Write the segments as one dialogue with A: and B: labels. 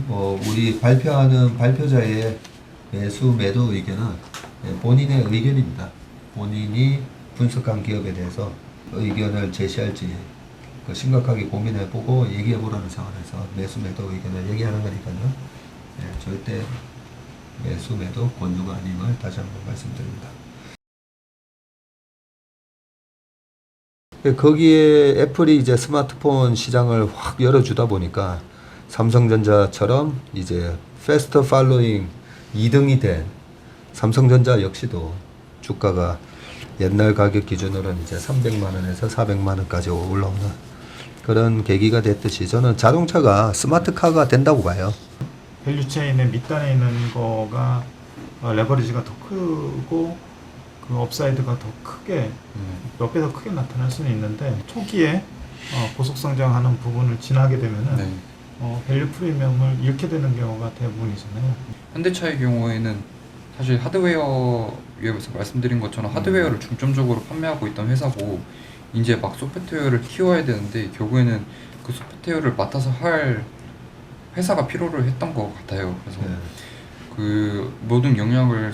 A: 우리 발표하는 발표자의 매수 매도 의견은 본인의 의견입니다. 본인이 분석한 기업에 대해서 의견을 제시할지 심각하게 고민해보고 얘기해보라는 차원에서 매수 매도 의견을 얘기하는 거니까요. 절대 매수 매도 권유가 아님을 다시 한번 말씀드립니다. 거기에 애플이 이제 스마트폰 시장을 확 열어주다 보니까 삼성전자처럼 이제 패스트 팔로잉 2등이 된 삼성전자 역시도 주가가 옛날 가격 기준으로는 이제 300만 원에서 400만 원까지 올라오는 그런 계기가 됐듯이 저는 자동차가 스마트카가 된다고 봐요.
B: 밸류체인의 밑단에 있는 거가 레버리지가 더 크고 그 업사이드가 더 크게 몇 배 더 크게 나타날 수는 있는데 초기에 고속 성장하는 부분을 지나게 되면은 밸류 프리미엄을 잃게 되는 경우가 대부분이잖아요.
C: 현대차의 경우에는 사실 하드웨어 위에서 말씀드린 것처럼 하드웨어를 중점적으로 판매하고 있던 회사고 이제 막 소프트웨어를 키워야 되는데 결국에는 그 소프트웨어를 맡아서 할 회사가 필요를 했던 것 같아요. 그래서 그 모든 영향을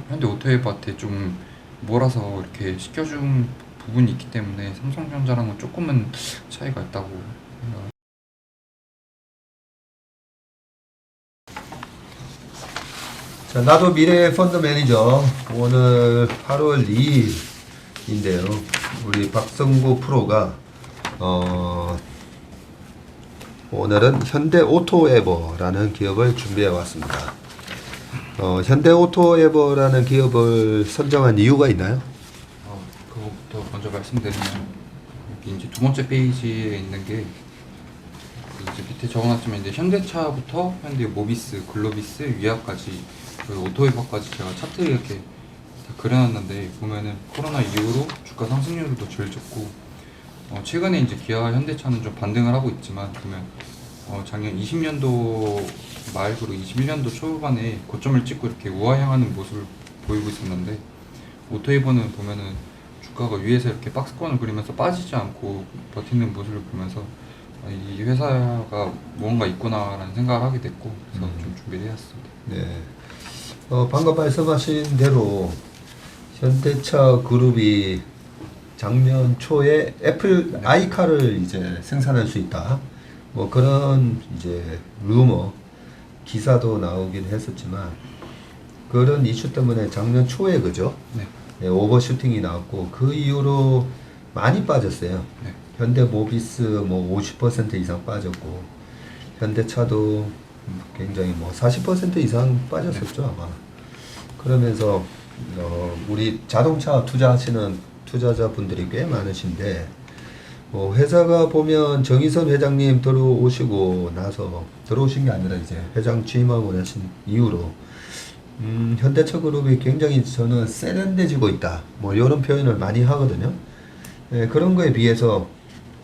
C: 현대 오토웨이버한테 좀 몰아서 이렇게 시켜준 부분이 있기 때문에 삼성전자랑은 조금은 차이가 있다고 생각합니다.
A: 자, 나도 미래 펀드 매니저 오늘 8월 2일인데요. 우리 박성구 프로가 오늘은 현대오토에버라는 기업을 준비해 왔습니다. 현대오토에버라는 기업을 선정한 이유가 있나요?
C: 그거부터 먼저 말씀드리면 여기 이제 두 번째 페이지에 있는 게 이제 밑에 적어놨지만 이제 현대차부터 현대 모비스, 글로비스, 위아까지 그 오토웨이버까지 제가 차트 이렇게 다 그려놨는데 보면은 코로나 이후로 주가 상승률도 제일 적고 최근에 이제 기아와 현대차는 좀 반등을 하고 있지만 보면 작년 20년도 말 그리고 21년도 초반에 고점을 찍고 이렇게 우하향하는 모습을 보이고 있었는데 오토웨이버는 보면은 주가가 위에서 이렇게 박스권을 그리면서 빠지지 않고 버티는 모습을 보면서 이 회사가 뭔가 있구나라는 생각을 하게 됐고 그래서 좀 준비를 해왔습니다.
A: 네. 방금 말씀하신 대로 현대차 그룹이 작년 초에 애플 아이카를 이제 생산할 수 있다. 뭐 그런 이제 루머 기사도 나오긴 했었지만 그런 이슈 때문에 작년 초에 그죠? 네, 오버슈팅이 나왔고 그 이후로 많이 빠졌어요. 현대모비스 뭐 50% 이상 빠졌고 현대차도 굉장히 뭐 40% 이상 빠졌었죠 아마. 그러면서 우리 자동차 투자하시는 투자자분들이 꽤 많으신데 회사가 보면 정의선 회장님 들어오시고 나서 들어오신 게 아니라 이제 회장 취임하고 나신 이후로 현대차 그룹이 굉장히 저는 세련돼지고 있다 뭐 이런 표현을 많이 하거든요. 그런 거에 비해서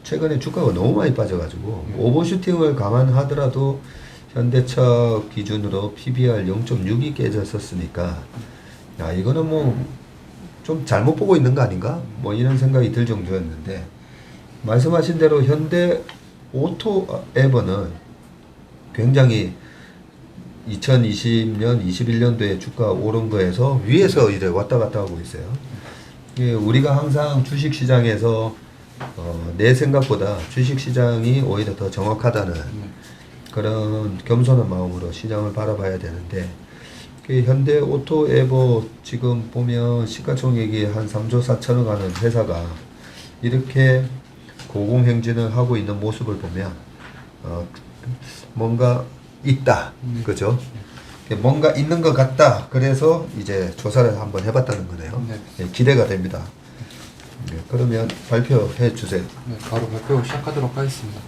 A: 최근에 주가가 너무 많이 빠져가지고 오버슈팅을 감안하더라도 현대차 기준으로 PBR 0.6이 깨졌었으니까 야 이거는 뭐 좀 잘못 보고 있는 거 아닌가? 뭐 이런 생각이 들 정도였는데 말씀하신 대로 현대 오토에버는 굉장히 2020년, 21년도에 주가 오른 거에서 위에서 이제 왔다 갔다 하고 있어요. 우리가 항상 주식시장에서 내 생각보다 주식시장이 오히려 더 정확하다는 그런 겸손한 마음으로 시장을 바라봐야 되는데 현대 오토에버 지금 보면 시가총액이 한 3조 4천억 하는 회사가 이렇게 고공행진을 하고 있는 모습을 보면 뭔가 있다, 그죠? 뭔가 있는 것 같다. 그래서 이제 조사를 한번 해봤다는 거네요. 네, 기대가 됩니다. 그러면 발표해 주세요.
C: 네, 바로 발표 시작하도록 하겠습니다.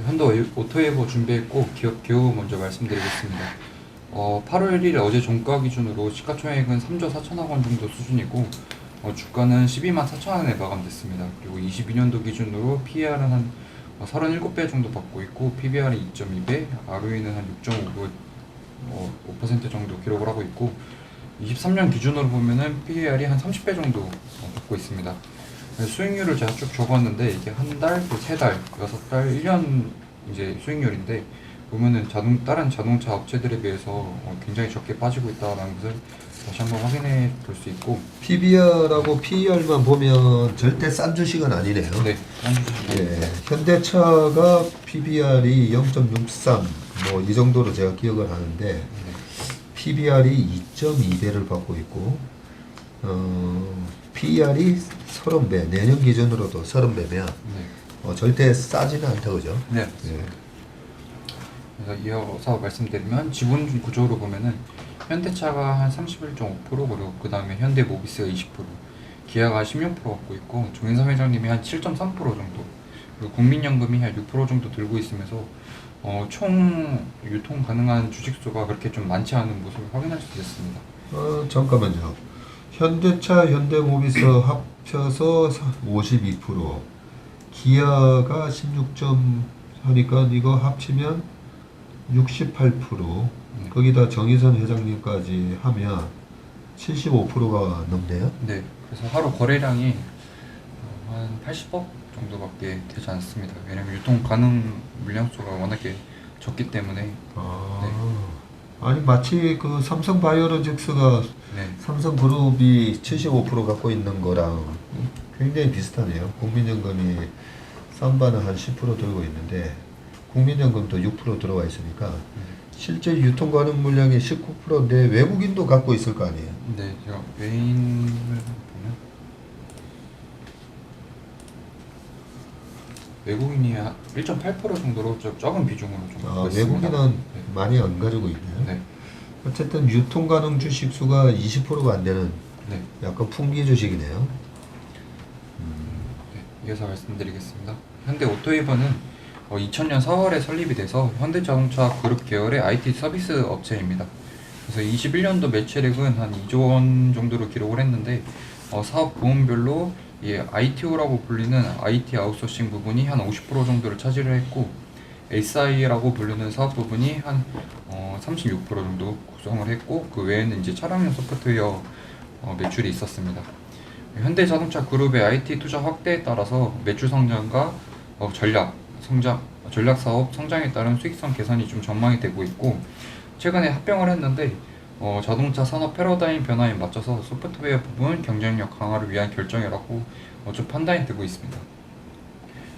C: 현대 오토웨이버 준비했고 기업 기호 먼저 말씀드리겠습니다. 8월 1일 어제 종가 기준으로 시가총액은 3조 4천억 원 정도 수준이고 주가는 12만 4천 원에 마감됐습니다. 그리고 22년도 기준으로 PER은 한 37배 정도 받고 있고 PBR이 2.2배, ROE는 한 6.5% 정도 기록을 하고 있고 23년 기준으로 보면은 PER이 한 30배 정도 받고 있습니다. 수익률을 제가 쭉 적었는데 이게 한 달, 또 세 달, 6달, 1년 이제 수익률인데 보면은 다른 자동차 업체들에 비해서 굉장히 적게 빠지고 있다는 것을 다시 한번 확인해 볼 수 있고,
A: PBR하고 PER만 보면 절대 싼 주식은 아니네요.
C: 네, 딴 주식.
A: 예, 현대차가 PBR이 0.63 뭐 이 정도로 제가 기억을 하는데
C: 네,
A: PBR이 2.2배를 받고 있고 PER이 30배, 내년 기준으로도 30배면
C: 네,
A: 절대 싸지는 않다 그죠?
C: 네.
A: 예.
C: 그래서 이어서 말씀드리면 지분 구조로 보면은 현대차가 한 31.5%, 그리고 그 다음에 현대모비스가 20%, 기아가 16% 갖고 있고, 조인삼 회장님이 한 7.3% 정도, 그리고 국민연금이 한 6% 정도 들고 있으면서 총 유통 가능한 주식수가 그렇게 좀 많지 않은 모습을 확인할 수 있었습니다.
A: 잠깐만요. 현대차, 현대모비스 합쳐서 52%, 기아가 16점 하니까 이거 합치면 68%, 거기다 정의선 회장님까지 하면 75%가 넘네요.
C: 네, 그래서 하루 거래량이 한 80억 정도밖에 되지 않습니다. 왜냐면 유통 가능 물량수가 워낙에 적기 때문에.
A: 아니 마치 그 삼성바이오로직스가
C: 네,
A: 삼성그룹이 75% 갖고 있는 거랑 굉장히 비슷하네요. 국민연금이 쌈바는 한 10% 들고 있는데 국민연금도 6% 들어가 있으니까 실제 유통 가능 물량이 19%인데 외국인도 갖고 있을 거 아니에요.
C: 네, 제가 외인을 보면 외국인이 1.8% 정도로 좀 적은 비중으로 좀 갖고 있습니다.
A: 외국인은
C: 네.
A: 많이 안 가지고 있네요.
C: 네,
A: 어쨌든 유통 가능 주식 수가 20%가 안 되는
C: 네,
A: 약간 풍기 주식이네요.
C: 네, 이어서 말씀드리겠습니다. 현대오토웨이버는 2000년 4월에 설립이 돼서 현대자동차 그룹 계열의 IT 서비스 업체입니다. 그래서 21년도 매출액은 한 2조 원 정도로 기록을 했는데 사업 부문별로 이 ITO라고 불리는 IT 아웃소싱 부분이 한 50% 정도를 차지를 했고, SI라고 부르는 사업 부분이 한 36% 정도 구성을 했고, 그 외에는 이제 차량용 소프트웨어 매출이 있었습니다. 현대자동차 그룹의 IT 투자 확대에 따라서 매출 성장과 전략 사업 성장에 따른 수익성 개선이 좀 전망이 되고 있고, 최근에 합병을 했는데 자동차 산업 패러다임 변화에 맞춰서 소프트웨어 부분 경쟁력 강화를 위한 결정이라고 좀 판단이 되고 있습니다.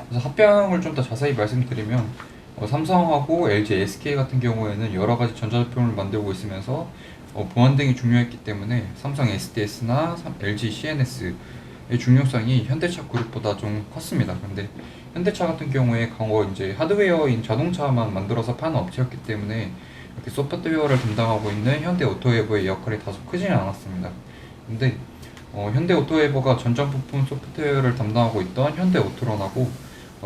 C: 그래서 합병을 좀 더 자세히 말씀드리면 삼성하고 LG, SK 같은 경우에는 여러 가지 전자제품을 만들고 있으면서 보안 등이 중요했기 때문에 삼성 SDS나 LG CNS의 중요성이 현대차 그룹보다 좀 컸습니다. 근데 현대차 같은 경우에 과거 이제 하드웨어인 자동차만 만들어서 파는 업체였기 때문에 이렇게 소프트웨어를 담당하고 있는 현대오토웨이버의 역할이 다소 크지는 않았습니다. 근데 현대오토웨이버가 전장 부품 소프트웨어를 담당하고 있던 현대오토론하고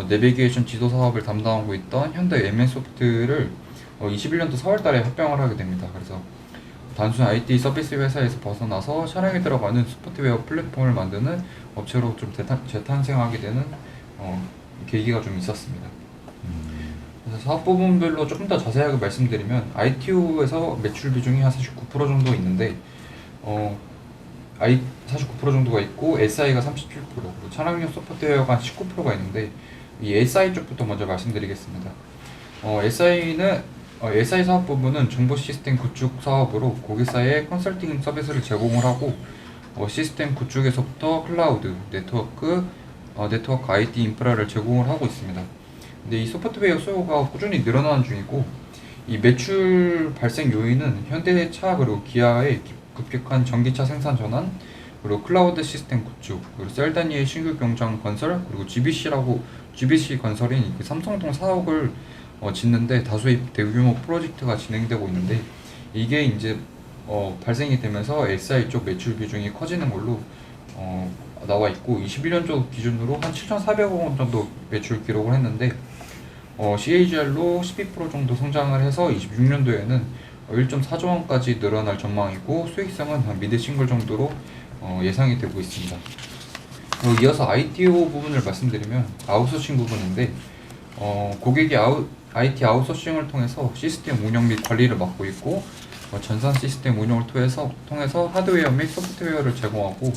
C: 내비게이션 지도 사업을 담당하고 있던 현대 MN소프트를 21년도 4월달에 합병을 하게 됩니다. 그래서 단순 IT 서비스 회사에서 벗어나서 차량에 들어가는 소프트웨어 플랫폼을 만드는 업체로 좀 재탄생하게 되는 계기가 좀 있었습니다. 그래서 사업 부분별로 조금 더 자세하게 말씀드리면 ITO에서 매출 비중이 한 49% 정도 있는데 49% 정도가 있고, SI가 37%, 그리고 차량용 소프트웨어가 한 19%가 있는데, 이 SI 쪽부터 먼저 말씀드리겠습니다. SI 사업 부분은 정보 시스템 구축 사업으로 고객사에 컨설팅 서비스를 제공을 하고, 시스템 구축에서부터 클라우드, 네트워크 IT 인프라를 제공을 하고 있습니다. 근데 이 소프트웨어 수요가 꾸준히 늘어나는 중이고, 이 매출 발생 요인은 현대차 그리고 기아의 급격한 전기차 생산 전환, 그리고 클라우드 시스템 구축, 그리고 셀다니의 신규 공장 건설, 그리고 GBC 건설인 삼성동 4억을 짓는데 다수의 대규모 프로젝트가 진행되고 있는데, 이게 이제 발생이 되면서 SI 쪽 매출 비중이 커지는 걸로 나와 있고, 21년도 기준으로 한 7,400억 원 정도 매출 기록을 했는데 CAGR로 12% 정도 성장을 해서 26년도에는 1.4조 원까지 늘어날 전망이고, 수익성은 한 미드 싱글 정도로 예상이 되고 있습니다. 이어서 ITO 부분을 말씀드리면 아웃소싱 부분인데, 고객이 IT 아웃소싱을 통해서 시스템 운영 및 관리를 맡고 있고, 전산 시스템 운영을 통해서 하드웨어 및 소프트웨어를 제공하고,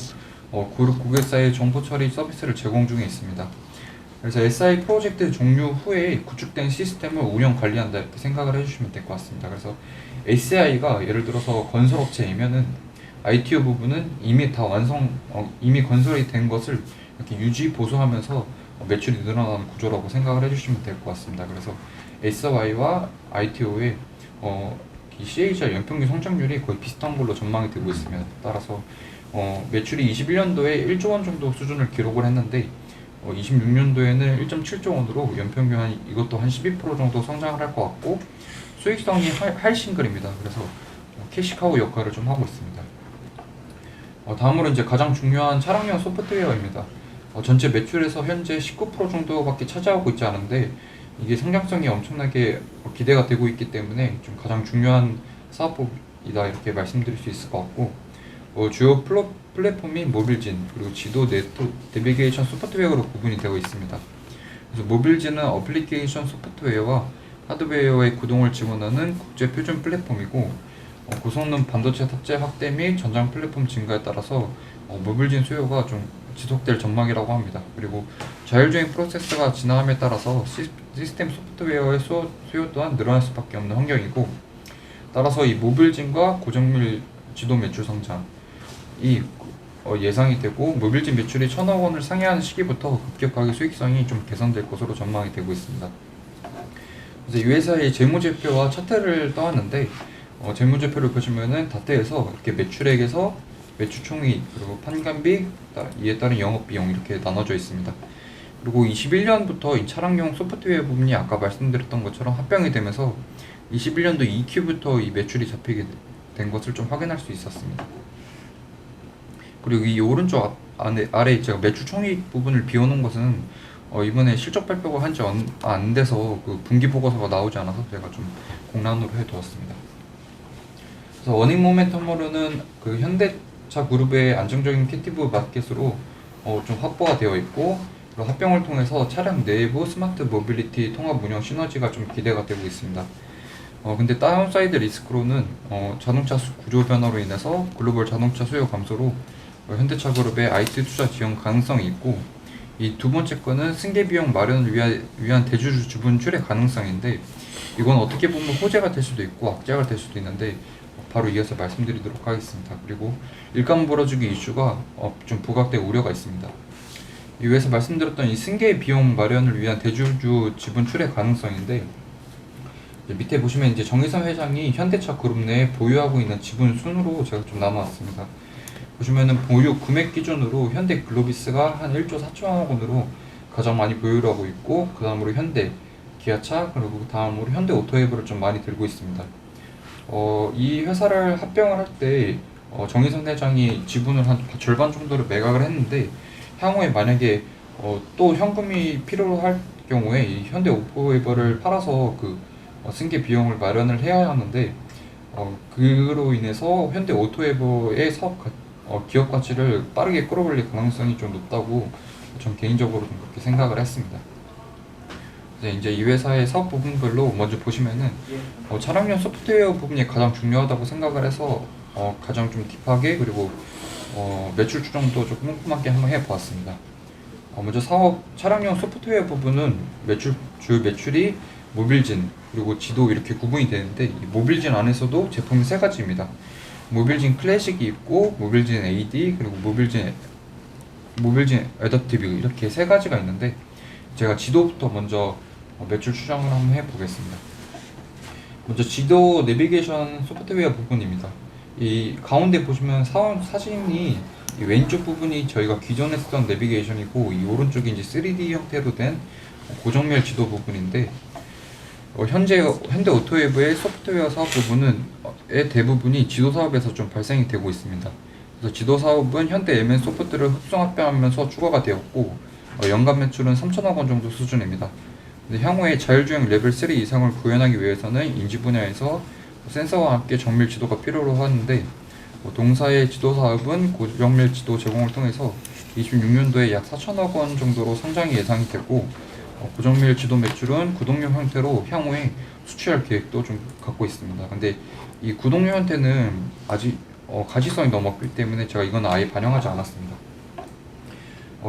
C: 그룹 고객사의 정보 처리 서비스를 제공 중에 있습니다. 그래서 SI 프로젝트 종료 후에 구축된 시스템을 운영 관리한다 이렇게 생각을 해주시면 될 것 같습니다. 그래서 SI가 예를 들어서 건설업체이면은 ITO 부분은 이미 다 이미 건설이 된 것을 이렇게 유지 보수하면서 매출이 늘어나는 구조라고 생각을 해주시면 될 것 같습니다. 그래서 SI와 ITO의 이 CAGR 연평균 성장률이 거의 비슷한 걸로 전망이 되고 있습니다. 따라서 매출이 21년도에 1조 원 정도 수준을 기록을 했는데 26년도에는 1.7조 원으로 연평균 이것도 한 12% 정도 성장을 할 것 같고 수익성이 하이싱글입니다. 그래서 캐시카우 역할을 좀 하고 있습니다. 다음으로 이제 가장 중요한 차량용 소프트웨어입니다. 전체 매출에서 현재 19% 정도밖에 차지하고 있지 않은데 이게 성장성이 엄청나게 기대가 되고 있기 때문에 좀 가장 중요한 사업이다 이렇게 말씀드릴 수 있을 것 같고 주요 플랫폼인 모빌진 그리고 지도 내비게이션 소프트웨어로 구분이 되어 있습니다. 그래서 모빌진은 어플리케이션 소프트웨어와 하드웨어의 구동을 지원하는 국제 표준 플랫폼이고 고성능 반도체 탑재 확대 및 전장 플랫폼 증가에 따라서 모빌진 수요가 좀 지속될 전망이라고 합니다. 그리고 자율주행 프로세스가 진화함에 따라서 시스템 소프트웨어의 수요 또한 늘어날 수밖에 없는 환경이고 따라서 이 모빌진과 고정밀 지도 매출 성장이 예상이 되고 모빌진 매출이 1,000억 원을 상회하는 시기부터 급격하게 수익성이 좀 개선될 것으로 전망이 되고 있습니다. 그래서 이 회사의 재무제표와 차트를 떠왔는데 재무제표를 보시면은 다트에서 이렇게 매출액에서 매출총이익 그리고 판관비 이에 따른 영업비용 이렇게 나눠져 있습니다. 그리고 21년부터 이 차량용 소프트웨어 부분이 아까 말씀드렸던 것처럼 합병이 되면서 21년도 2Q부터 이 매출이 잡히게 된 것을 좀 확인할 수 있었습니다. 그리고 이 오른쪽 아래 제가 매출 총이익 부분을 비워놓은 것은 이번에 실적 발표가 한지 안 돼서 그 분기 보고서가 나오지 않아서 제가 좀 공란으로 해두었습니다. 그래서 워닝 모멘텀으로는 그 현대차 그룹의 안정적인 캡티브 마켓으로 좀 확보가 되어 있고 그리고 합병을 통해서 차량 내부 스마트 모빌리티 통합 운영 시너지가 좀 기대가 되고 있습니다. 근데 다운사이드 리스크로는 자동차 구조 변화로 인해서 글로벌 자동차 수요 감소로 현대차 그룹의 IT 투자 지원 가능성이 있고 이 두 번째 거는 승계 비용 마련을 위한 대주주 지분 출회 가능성인데 이건 어떻게 보면 호재가 될 수도 있고 악재가 될 수도 있는데 바로 이어서 말씀드리도록 하겠습니다. 그리고 일감 벌어주기 이슈가 좀 부각될 우려가 있습니다. 이 위에서 말씀드렸던 이 승계 비용 마련을 위한 대주주 지분 출회 가능성인데 밑에 보시면 이제 정의선 회장이 현대차 그룹 내에 보유하고 있는 지분 순으로 제가 좀 나눠왔습니다. 보시면은 보유 금액 기준으로 현대 글로비스가 한 1조 4천억 원으로 가장 많이 보유를 하고 있고 그 다음으로 현대 기아차 그리고 그 다음으로 현대 오토웨이브를 좀 많이 들고 있습니다. 이 회사를 합병을 할 때 정의선 회장이 지분을 한 절반 정도를 매각을 했는데 향후에 만약에 또 현금이 필요로 할 경우에 이 현대 오토웨이브를 팔아서 그 승계 비용을 마련을 해야 하는데 그로 인해서 현대 오토웨이브의 기업 가치를 빠르게 끌어올릴 가능성이 좀 높다고 전 개인적으로 좀 그렇게 생각을 했습니다. 이제 이 회사의 사업 부분별로 먼저 보시면은 차량용 소프트웨어 부분이 가장 중요하다고 생각을 해서 가장 좀 딥하게 그리고 매출 추정도 조금 꼼꼼하게 한번 해보았습니다. 먼저 차량용 소프트웨어 부분은 주요 매출이 모빌진 그리고 지도 이렇게 구분이 되는데 이 모빌진 안에서도 제품이 세 가지입니다. 모빌진 클래식이 있고 모빌진 AD 그리고 모빌진 애더티브 이렇게 세 가지가 있는데 제가 지도부터 먼저 매출 추정을 한번 해보겠습니다. 먼저 지도 내비게이션 소프트웨어 부분입니다. 이 가운데 보시면 사진이 이 왼쪽 부분이 저희가 기존에 쓰던 내비게이션이고 이 오른쪽이 이제 3D 형태로 된 고정밀 지도 부분인데 현재 현대 오토웨이브의 소프트웨어 사업 부분의 대부분이 지도 사업에서 좀 발생이 되고 있습니다. 그래서 지도 사업은 현대 MN 소프트를 흡성 합병하면서 추가가 되었고 연간 매출은 3천억 원 정도 수준입니다. 근데 향후에 자율주행 레벨 3 이상을 구현하기 위해서는 인지 분야에서 센서와 함께 정밀 지도가 필요로 하는데 동사의 지도 사업은 고정밀 지도 제공을 통해서 26년도에 약 4천억 원 정도로 성장이 예상이 되고 고정밀 지도 매출은 구독용 형태로 향후에 수취할 계획도 좀 갖고 있습니다. 근데 이 구독용 형태는 아직 가시성이 너무 없기 때문에 제가 이건 아예 반영하지 않았습니다.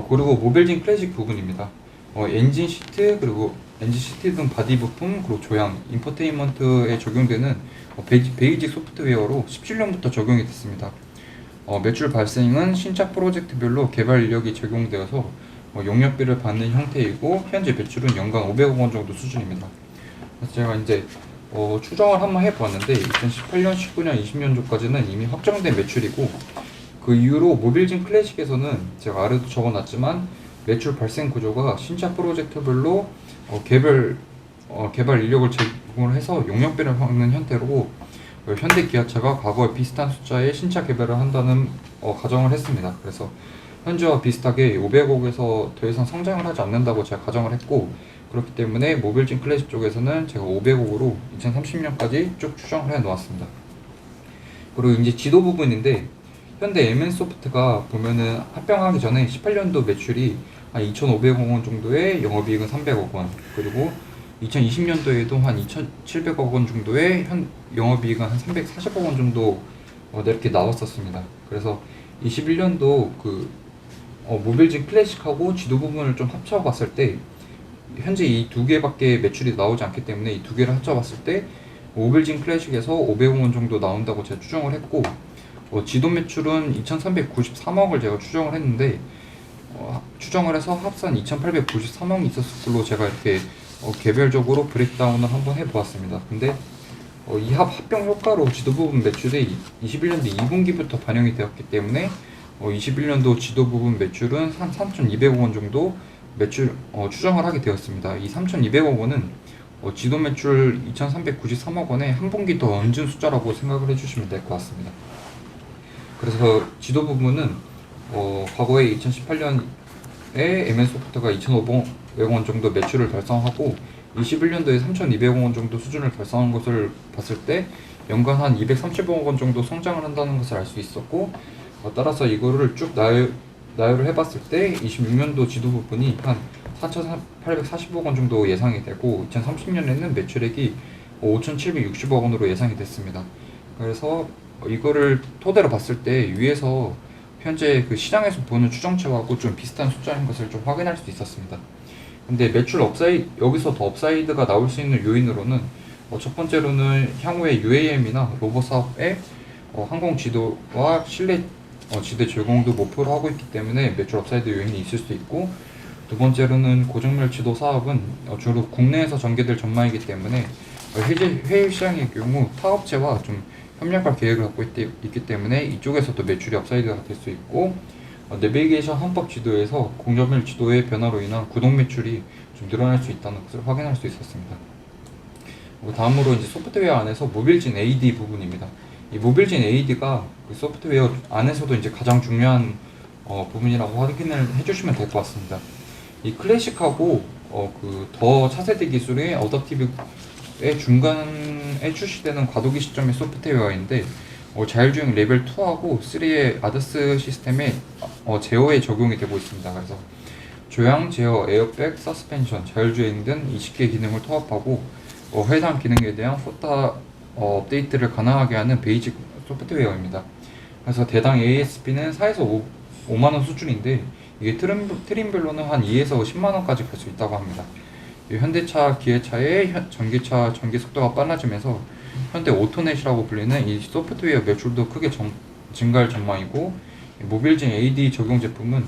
C: 그리고 모빌진 클래식 부분입니다. 엔진 시트 그리고 엔진 시트 등 바디 부품 그리고 조향, 인포테인먼트에 적용되는 베이직 소프트웨어로 17년부터 적용이 됐습니다. 매출 발생은 신차 프로젝트별로 개발 인력이 적용되어서 용역비를 받는 형태이고 현재 매출은 연간 500억 원 정도 수준입니다. 그래서 제가 이제 추정을 한번 해보았는데 2018년, 19년, 20년도까지는 이미 확정된 매출이고 그 이후로 모빌진 클래식에서는 제가 아래도 적어놨지만 매출 발생 구조가 신차 프로젝트별로 개발 인력을 제공을 해서 용역비를 받는 형태로 현대 기아차가 과거에 비슷한 숫자의 신차 개발을 한다는 가정을 했습니다. 그래서 현재와 비슷하게 500억에서 더 이상 성장을 하지 않는다고 제가 가정을 했고 그렇기 때문에 모빌진 클래식 쪽에서는 제가 500억으로 2030년까지 쭉 추정을 해 놓았습니다. 그리고 이제 지도 부분인데 현대 MN소프트가 보면은 합병하기 전에 18년도 매출이 한 2,500억 원 정도의 영업이익은 300억 원 그리고 2020년도에도 한 2,700억 원 정도의 영업이익은 한 340억 원 정도 이렇게 나왔었습니다. 그래서 21년도 그 모빌진 클래식하고 지도 부분을 좀 합쳐봤을 때 현재 이 두 개밖에 매출이 나오지 않기 때문에 이 두 개를 합쳐봤을 때 모빌진 클래식에서 500억 원 정도 나온다고 제가 추정을 했고 지도 매출은 2,393억을 제가 추정을 했는데 추정을 해서 합산 2,893억이 있었을 걸로 제가 이렇게 개별적으로 브레이크다운을 한번 해보았습니다. 근데 이 합병 효과로 지도 부분 매출이 21년도 2분기부터 반영이 되었기 때문에 21년도 지도 부분 매출은 한 3,200억 원 정도 매출 추정을 하게 되었습니다. 이 3,200억 원은 지도 매출 2,393억 원에 한 분기 더 얹은 숫자라고 생각을 해주시면 될 것 같습니다. 그래서 지도 부분은 과거에 2018년에 MN소프트가 2,500억 원 정도 매출을 달성하고 21년도에 3,200억 원 정도 수준을 달성한 것을 봤을 때 연간 한 230억 원 정도 성장을 한다는 것을 알 수 있었고 따라서 이거를 쭉 나열을 해봤을 때 26년도 지도 부분이 한 4,840억 원 정도 예상이 되고 2030년에는 매출액이 5,760억 원으로 예상이 됐습니다. 그래서 이거를 토대로 봤을 때 위에서 현재 그 시장에서 보는 추정치하고 좀 비슷한 숫자인 것을 좀 확인할 수 있었습니다. 근데 매출 여기서 더 업사이드가 나올 수 있는 요인으로는 첫 번째로는 향후에 UAM이나 로봇 사업에 항공 지도와 실내 지대 제공도 목표로 하고 있기 때문에 매출 업사이드 요인이 있을 수 있고 두 번째로는 고정렬 지도 사업은 주로 국내에서 전개될 전망이기 때문에 해외 시장의 경우 타업체와 좀 협력할 계획을 갖고 있기 때문에 이쪽에서도 매출이 업사이드가 될 수 있고 내비게이션 헌법 지도에서 고정렬 지도의 변화로 인한 구독 매출이 좀 늘어날 수 있다는 것을 확인할 수 있었습니다. 다음으로 이제 소프트웨어 안에서 모빌진 AD 부분입니다. 이 모빌진 AD가 그 소프트웨어 안에서도 이제 가장 중요한 부분이라고 확인을 해주시면 될 것 같습니다. 이 클래식하고 그 더 차세대 기술의 어댑티브의 중간에 출시되는 과도기 시점의 소프트웨어인데 자율주행 레벨 2하고 3의 아드스 시스템에 제어에 적용이 되고 있습니다. 그래서 조향, 제어, 에어백, 서스펜션, 자율주행 등 20개 기능을 토합하고 해당 기능에 대한 후타 업데이트를 가능하게 하는 베이직 소프트웨어입니다. 그래서 대당 ASP는 4에서 5만원 수준인데 이게 트림별로는 한 2에서 10만원까지 갈 수 있다고 합니다. 현대차, 기아차의 전기차 전기 속도가 빨라지면서 현대 오토넷이라고 불리는 이 소프트웨어 매출도 크게 증가할 전망이고 모빌진 AD 적용 제품은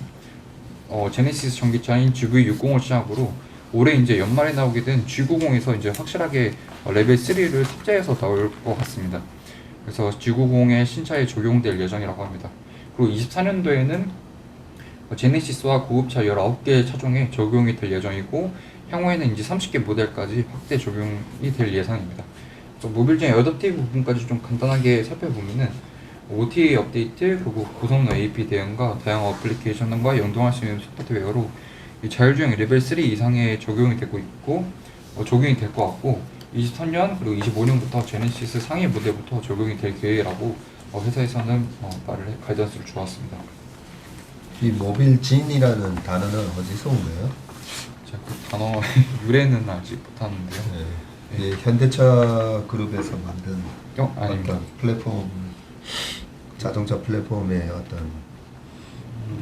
C: 제네시스 전기차인 GV60을 시작으로 올해 이제 연말에 나오게 된 G90에서 이제 확실하게 레벨 3를 탑재해서 나올 것 같습니다. 그래서 G90의 신차에 적용될 예정이라고 합니다. 그리고 24년도에는 제네시스와 고급차 19개 차종에 적용이 될 예정이고 향후에는 이제 30개 모델까지 확대 적용이 될 예상입니다. 그래서 모빌진 어댑티브 부분까지 좀 간단하게 살펴보면은 OTA 업데이트 그리고 고성능 AP 대응과 다양한 어플리케이션과 연동할 수 있는 소프트웨어로 이 자율주행 레벨 3 이상에 적용이 되고 있고 적용이 될 것 같고 23년 그리고 25년부터 제네시스 상위 모델부터 적용이 될 계획이라고 회사에서는 가이던스를 주었습니다.
A: 이 모빌진이라는 단어는 어디서 온 거예요?
C: 제가 그 단어 유래는 아직 못하는데요.
A: 네. 현대차 그룹에서 만든
C: 아닙니다.
A: 어떤 플랫폼, 자동차 플랫폼의 어떤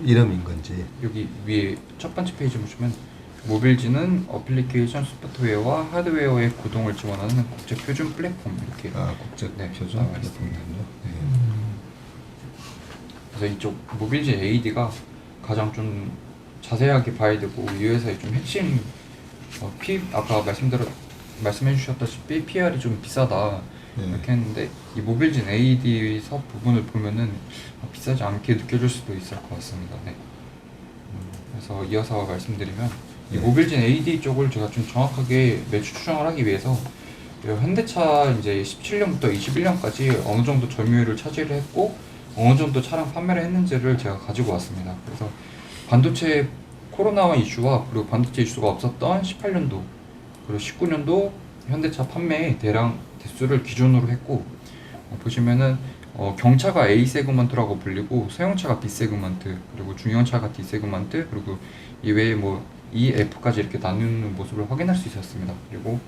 A: 이름인 건지.
C: 여기 위에 첫 번째 페이지 보시면 모빌지는 어플리케이션 소프트웨어와 하드웨어의 구동을 지원하는 국제 표준 플랫폼 이렇게
A: 국제
C: 네,
A: 표준
C: 나와
A: 플랫폼이군요. 네.
C: 그래서 이쪽 모빌지 AD가 가장 좀 자세하게 봐야 되고 이 회사의 좀 핵심 아까 말씀해 주셨다시피 PR이 좀 비싸다
A: 네.
C: 이렇게 했는데 이 모빌진 AD 사업 부분을 보면은 비싸지 않게 느껴질 수도 있을 것 같습니다. 네. 그래서 이어서 말씀드리면 이
A: 네.
C: 모빌진 AD 쪽을 제가 좀 정확하게 매출 추정을 하기 위해서 현대차 이제 17년부터 21년까지 어느 정도 점유율을 차지를 했고 어느 정도 차량 판매를 했는지를 제가 가지고 왔습니다. 그래서 반도체 코로나 이슈와 그리고 반도체 이슈가 없었던 18년도 그리고 19년도 현대차 판매의 대량 대수를 기준으로 했고 보시면은 경차가 A 세그먼트라고 불리고 소형차가 B 세그먼트 그리고 중형차가 D 세그먼트 그리고 이외에 뭐 E, F까지 이렇게 나누는 모습을 확인할 수 있었습니다. 그리고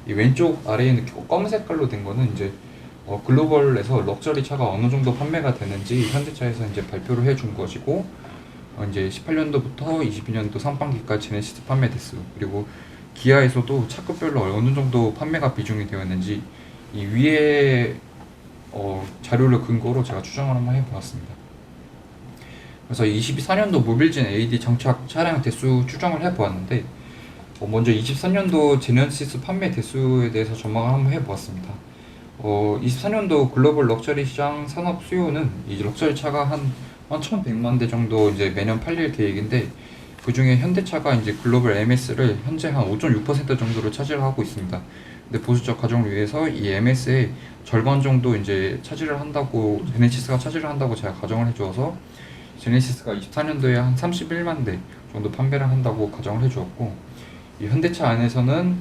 C: 이 왼쪽 아래에 이렇게 검은 색깔로 된 거는 이제 글로벌에서 럭셔리 차가 어느 정도 판매가 되는지 현대차에서 이제 발표를 해준 것이고 이제 18년도부터 22년도 상반기까지 제네시스 판매 대수 그리고 기아에서도 차급별로 어느 정도 판매가 비중이 되었는지 이 위에 자료를 근거로 제가 추정을 한번 해보았습니다. 그래서 24년도 모빌진 AD 장착 차량 대수 추정을 해보았는데 먼저 23년도 제네시스 판매 대수에 대해서 전망을 한번 해보았습니다. 24년도 글로벌 럭셔리 시장 산업 수요는 이 럭셔리 차가 한 1,100만 대 정도 이제 매년 팔릴 계획인데 그 중에 현대차가 이제 글로벌 MS를 현재 한 5.6% 정도를 차지를 하고 있습니다. 근데 보수적 가정을 위해서 이 MS의 절반 정도 이제 차지를 한다고 제네시스가 차지를 한다고 제가 가정을 해주어서 제네시스가 24년도에 한 31만 대 정도 판매를 한다고 가정을 해주었고 이 현대차 안에서는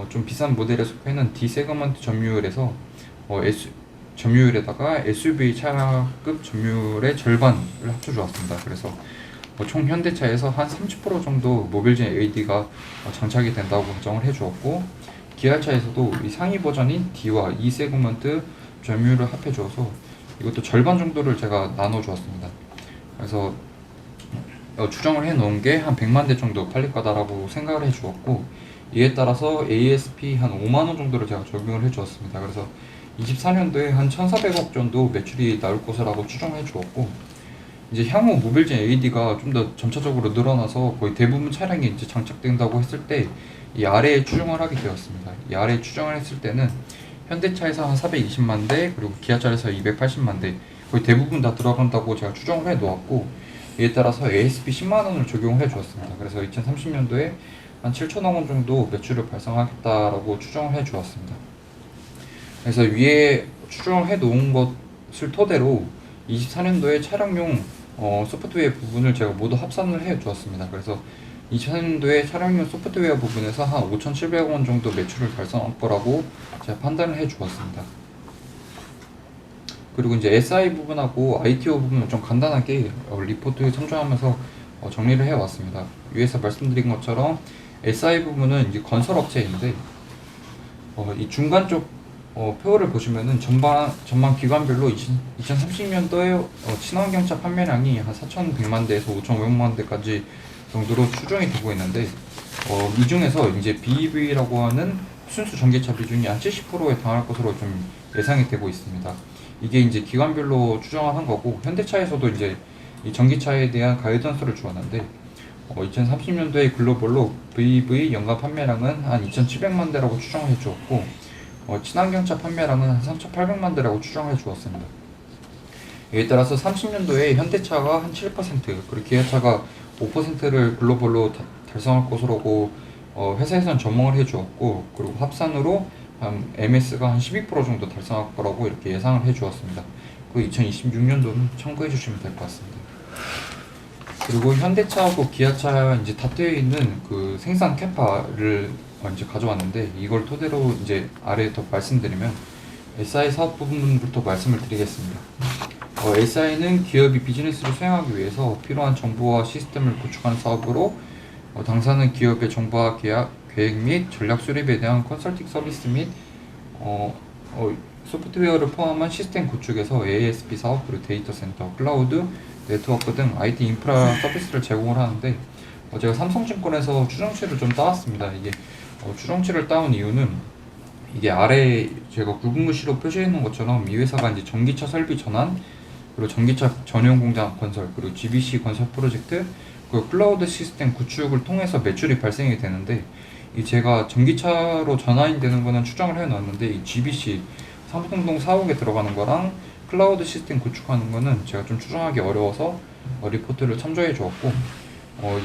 C: 좀 비싼 모델에 속해는 D 세그먼트 점유율에서 점유율에다가 SUV 차급 점유율의 절반을 합쳐주었습니다. 그래서 총 현대차에서 한 30% 정도 모빌진 AD가 장착이 된다고 가정을 해주었고 기아차에서도 이 상위 버전인 D와 E 세그먼트 점유율을 합해주어서 이것도 절반 정도를 제가 나눠주었습니다. 그래서 추정을 해놓은 게 한 100만 대 정도 팔릴 거다라고 생각을 해주었고 이에 따라서 ASP 한 5만원 정도를 제가 적용을 해주었습니다. 그래서 24년도에 한 1,400억 정도 매출이 나올 것이라고 추정해 주었고 이제 향후 모빌진 AD가 좀 더 점차적으로 늘어나서 거의 대부분 차량이 이제 장착된다고 했을 때 이 아래에 추정을 하게 되었습니다. 이 아래에 추정을 했을 때는 현대차에서 한 420만 대 그리고 기아차에서 280만 대 거의 대부분 다 들어간다고 제가 추정을 해 놓았고 이에 따라서 ASP 10만원을 적용을 해 주었습니다. 그래서 2030년도에 한 7천억 원 정도 매출을 발생하겠다라고 추정을 해 주었습니다. 그래서 위에 추정을 해 놓은 것을 토대로 24년도에 차량용 소프트웨어 부분을 제가 모두 합산을 해 주었습니다. 그래서 2004년도에 차량용 소프트웨어 부분에서 한 5,700원 정도 매출을 달성할 거라고 제가 판단을 해 주었습니다. 그리고 이제 SI 부분하고 ITO 부분은 좀 간단하게 리포트에 참조하면서 정리를 해 왔습니다. 위에서 말씀드린 것처럼 SI 부분은 이제 건설업체인데 이 중간 쪽 표를 보시면은 전망 기관별로 2030년도에 친환경차 판매량이 한 4,100만 대에서 5,500만 대까지 정도로 추정이 되고 있는데 이 중에서 이제 BEV라고 하는 순수 전기차 비중이 한 70%에 달할 것으로 좀 예상이 되고 있습니다. 이게 이제 기관별로 추정을 한 거고 현대차에서도 이제 이 전기차에 대한 가이던스를 주었는데 2030년도에 글로벌로 BEV 연간 판매량은 한 2,700만 대라고 추정을 해주었고 친환경차 판매량은 한 3,800만 대라고 추정해 주었습니다. 이에 따라서 30년도에 현대차가 한 7% 그리고 기아차가 5%를 글로벌로 달성할 것으로 회사에서는 전망을 해 주었고 그리고 합산으로 MS가 한 12% 정도 달성할 거라고 이렇게 예상을 해 주었습니다. 그 2026년도는 참고해 주시면 될 것 같습니다. 그리고 현대차하고 기아차 이제 다투어 있는 그 생산 캐파를 이제 가져왔는데 이걸 토대로 이제 아래에 더 말씀드리면 SI 사업 부분부터 말씀을 드리겠습니다. SI는 기업이 비즈니스를 수행하기 위해서 필요한 정보와 시스템을 구축하는 사업으로 당사는 기업의 정보화 계획 및 전략 수립에 대한 컨설팅 서비스 및 소프트웨어를 포함한 시스템 구축에서 ASP 사업, 그리고 데이터 센터, 클라우드, 네트워크 등 IT 인프라 서비스를 제공을 하는데 제가 삼성증권에서 추정치를 좀 따왔습니다. 이게 추정치를 따온 이유는 이게 아래 제가 굵은 글씨로 표시해 놓은 것처럼 이 회사가 이제 전기차 설비 전환, 그리고 전기차 전용 공장 건설, 그리고 GBC 건설 프로젝트, 그리고 클라우드 시스템 구축을 통해서 매출이 발생이 되는데, 이 제가 전기차로 전환이 되는 거는 추정을 해 놨는데, 이 GBC 삼성동 사옥에 들어가는 거랑 클라우드 시스템 구축하는 거는 제가 좀 추정하기 어려워서 리포트를 참조해 주었고,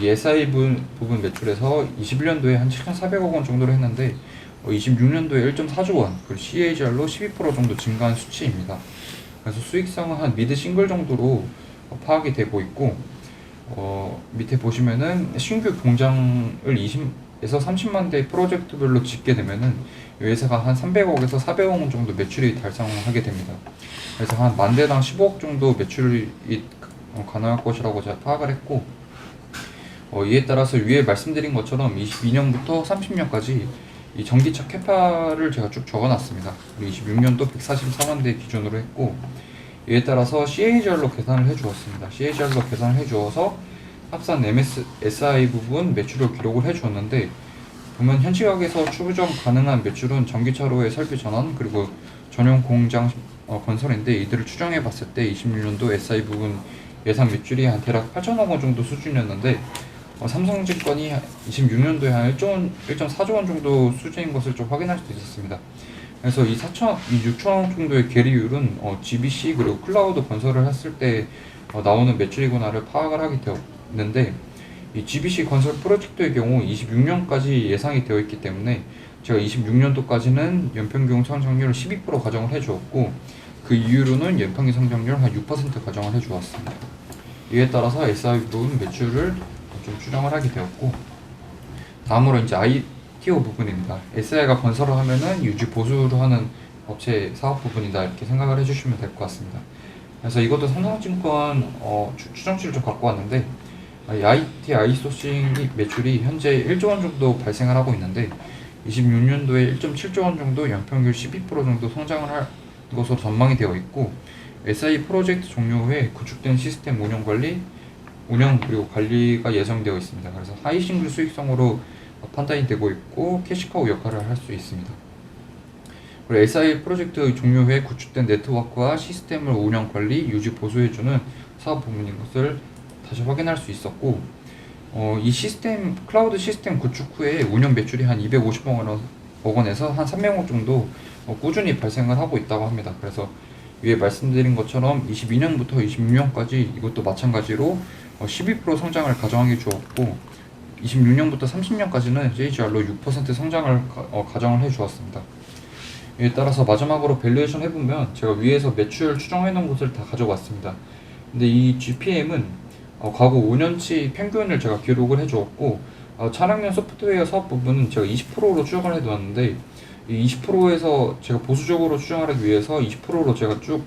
C: 이 SI 부분 매출에서 21년도에 한 7,400억 원 정도로 했는데 26년도에 1.4조 원, 그리고 CAGR로 12% 정도 증가한 수치입니다. 그래서 수익성은 한 미드 싱글 정도로 파악이 되고 있고, 밑에 보시면은 신규 공장을 20에서 30만 대 프로젝트별로 짓게 되면은 이 회사가 한 300억에서 400억 원 정도 매출이 달성하게 됩니다. 그래서 한 만 대당 15억 정도 매출이 가능할 것이라고 제가 파악을 했고, 이에 따라서 위에 말씀드린 것처럼 22년부터 30년까지 이 전기차 캐파를 제가 쭉 적어놨습니다. 26년도 144만 대 기준으로 했고, 이에 따라서 CAGR로 계산을 해주었습니다. CAGR로 계산을 해주어서 합산 SI 부분 매출을 기록을 해주었는데, 보면 현 시각에서 추정 가능한 매출은 전기차로의 설비 전환, 그리고 전용 공장 건설인데, 이들을 추정해 봤을 때 26년도 SI 부분 예상 매출이 한 대략 8천억 원 정도 수준이었는데, 삼성증권이 26년도에 한 1.4조 원 정도 수준인 것을 좀 확인할 수 있었습니다. 그래서 이 6천억 원 정도의 계리율은 GBC 그리고 클라우드 건설을 했을 때 나오는 매출이구나를 파악을 하게 되었는데, 이 GBC 건설 프로젝트의 경우 26년까지 예상이 되어 있기 때문에 제가 26년도까지는 연평균 성장률 12% 가정을 해주었고, 그 이후로는 연평균 성장률 한 6% 가정을 해주었습니다. 이에 따라서 SI 부분 매출을 좀 추정을 하게 되었고, 다음으로 이제 ITO 부분입니다. SI가 건설을 하면은 유지 보수를 하는 업체 사업 부분이다, 이렇게 생각을 해주시면 될 것 같습니다. 그래서 이것도 삼성증권 추정치를 좀 갖고 왔는데, IT 아이소싱 매출이 현재 1조 원 정도 발생을 하고 있는데, 26년도에 1.7조 원 정도 연평균 12% 정도 성장을 할 것으로 전망이 되어 있고, SI 프로젝트 종료 후에 구축된 시스템 운영 그리고 관리가 예정되어 있습니다. 그래서 하이 싱글 수익성으로 판단이 되고 있고 캐시카우 역할을 할 수 있습니다. 그리고 SI 프로젝트 종료 후에 구축된 네트워크와 시스템을 운영 관리, 유지 보수해주는 사업 부문인 것을 다시 확인할 수 있었고, 이 클라우드 시스템 구축 후에 운영 매출이 한 250억 원에서 한 300억 정도 꾸준히 발생을 하고 있다고 합니다. 그래서 위에 말씀드린 것처럼 22년부터 26년까지 이것도 마찬가지로 12% 성장을 가정하게 주었고, 26년부터 30년까지는 CAGR로 6% 성장을 가정을 해 주었습니다. 이에 따라서 마지막으로 밸류에이션 해보면 제가 위에서 매출 추정해 놓은 것을 다 가져왔습니다. 근데 이 GPM은 과거 5년치 평균을 제가 기록을 해 주었고, 차량용 소프트웨어 사업 부분은 제가 20%로 추정을 해 두었는데, 이 20%에서 제가 보수적으로 추정하기 위해서 20%로 제가 쭉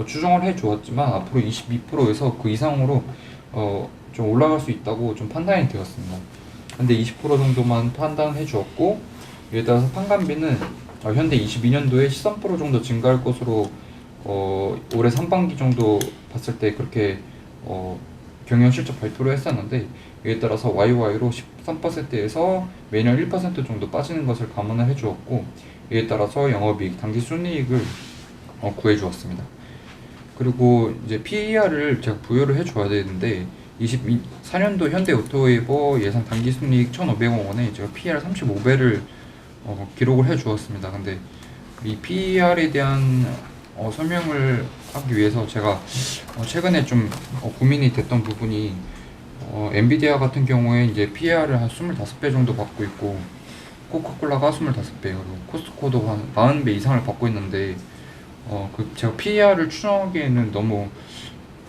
C: 추정을 해 주었지만, 앞으로 22%에서 그 이상으로 좀 올라갈 수 있다고 좀 판단이 되었습니다. 근데 20% 정도만 판단해 주었고, 이에 따라서 판관비는 현대 22년도에 13% 정도 증가할 것으로 올해 상반기 정도 봤을 때 그렇게 경영 실적 발표를 했었는데, 이에 따라서 YY로 13%에서 매년 1% 정도 빠지는 것을 감안을 해 주었고, 이에 따라서 영업이익, 당기순이익을 구해 주었습니다. 그리고 이제 PER을 제가 부여를 해 줘야 되는데, 24년도 현대오토웨이버 예상 당기순이익 1,500억 원에 제가 PER 35배를 기록을 해 주었습니다. 근데 이 PER에 대한 설명을 하기 위해서 제가 최근에 좀 고민이 됐던 부분이, 엔비디아 같은 경우에 이제 PER을 한 25배 정도 받고 있고, 코카콜라가 25배, 그리고 코스트코도 한 40배 이상을 받고 있는데, 제가 PER을 추정하기에는 너무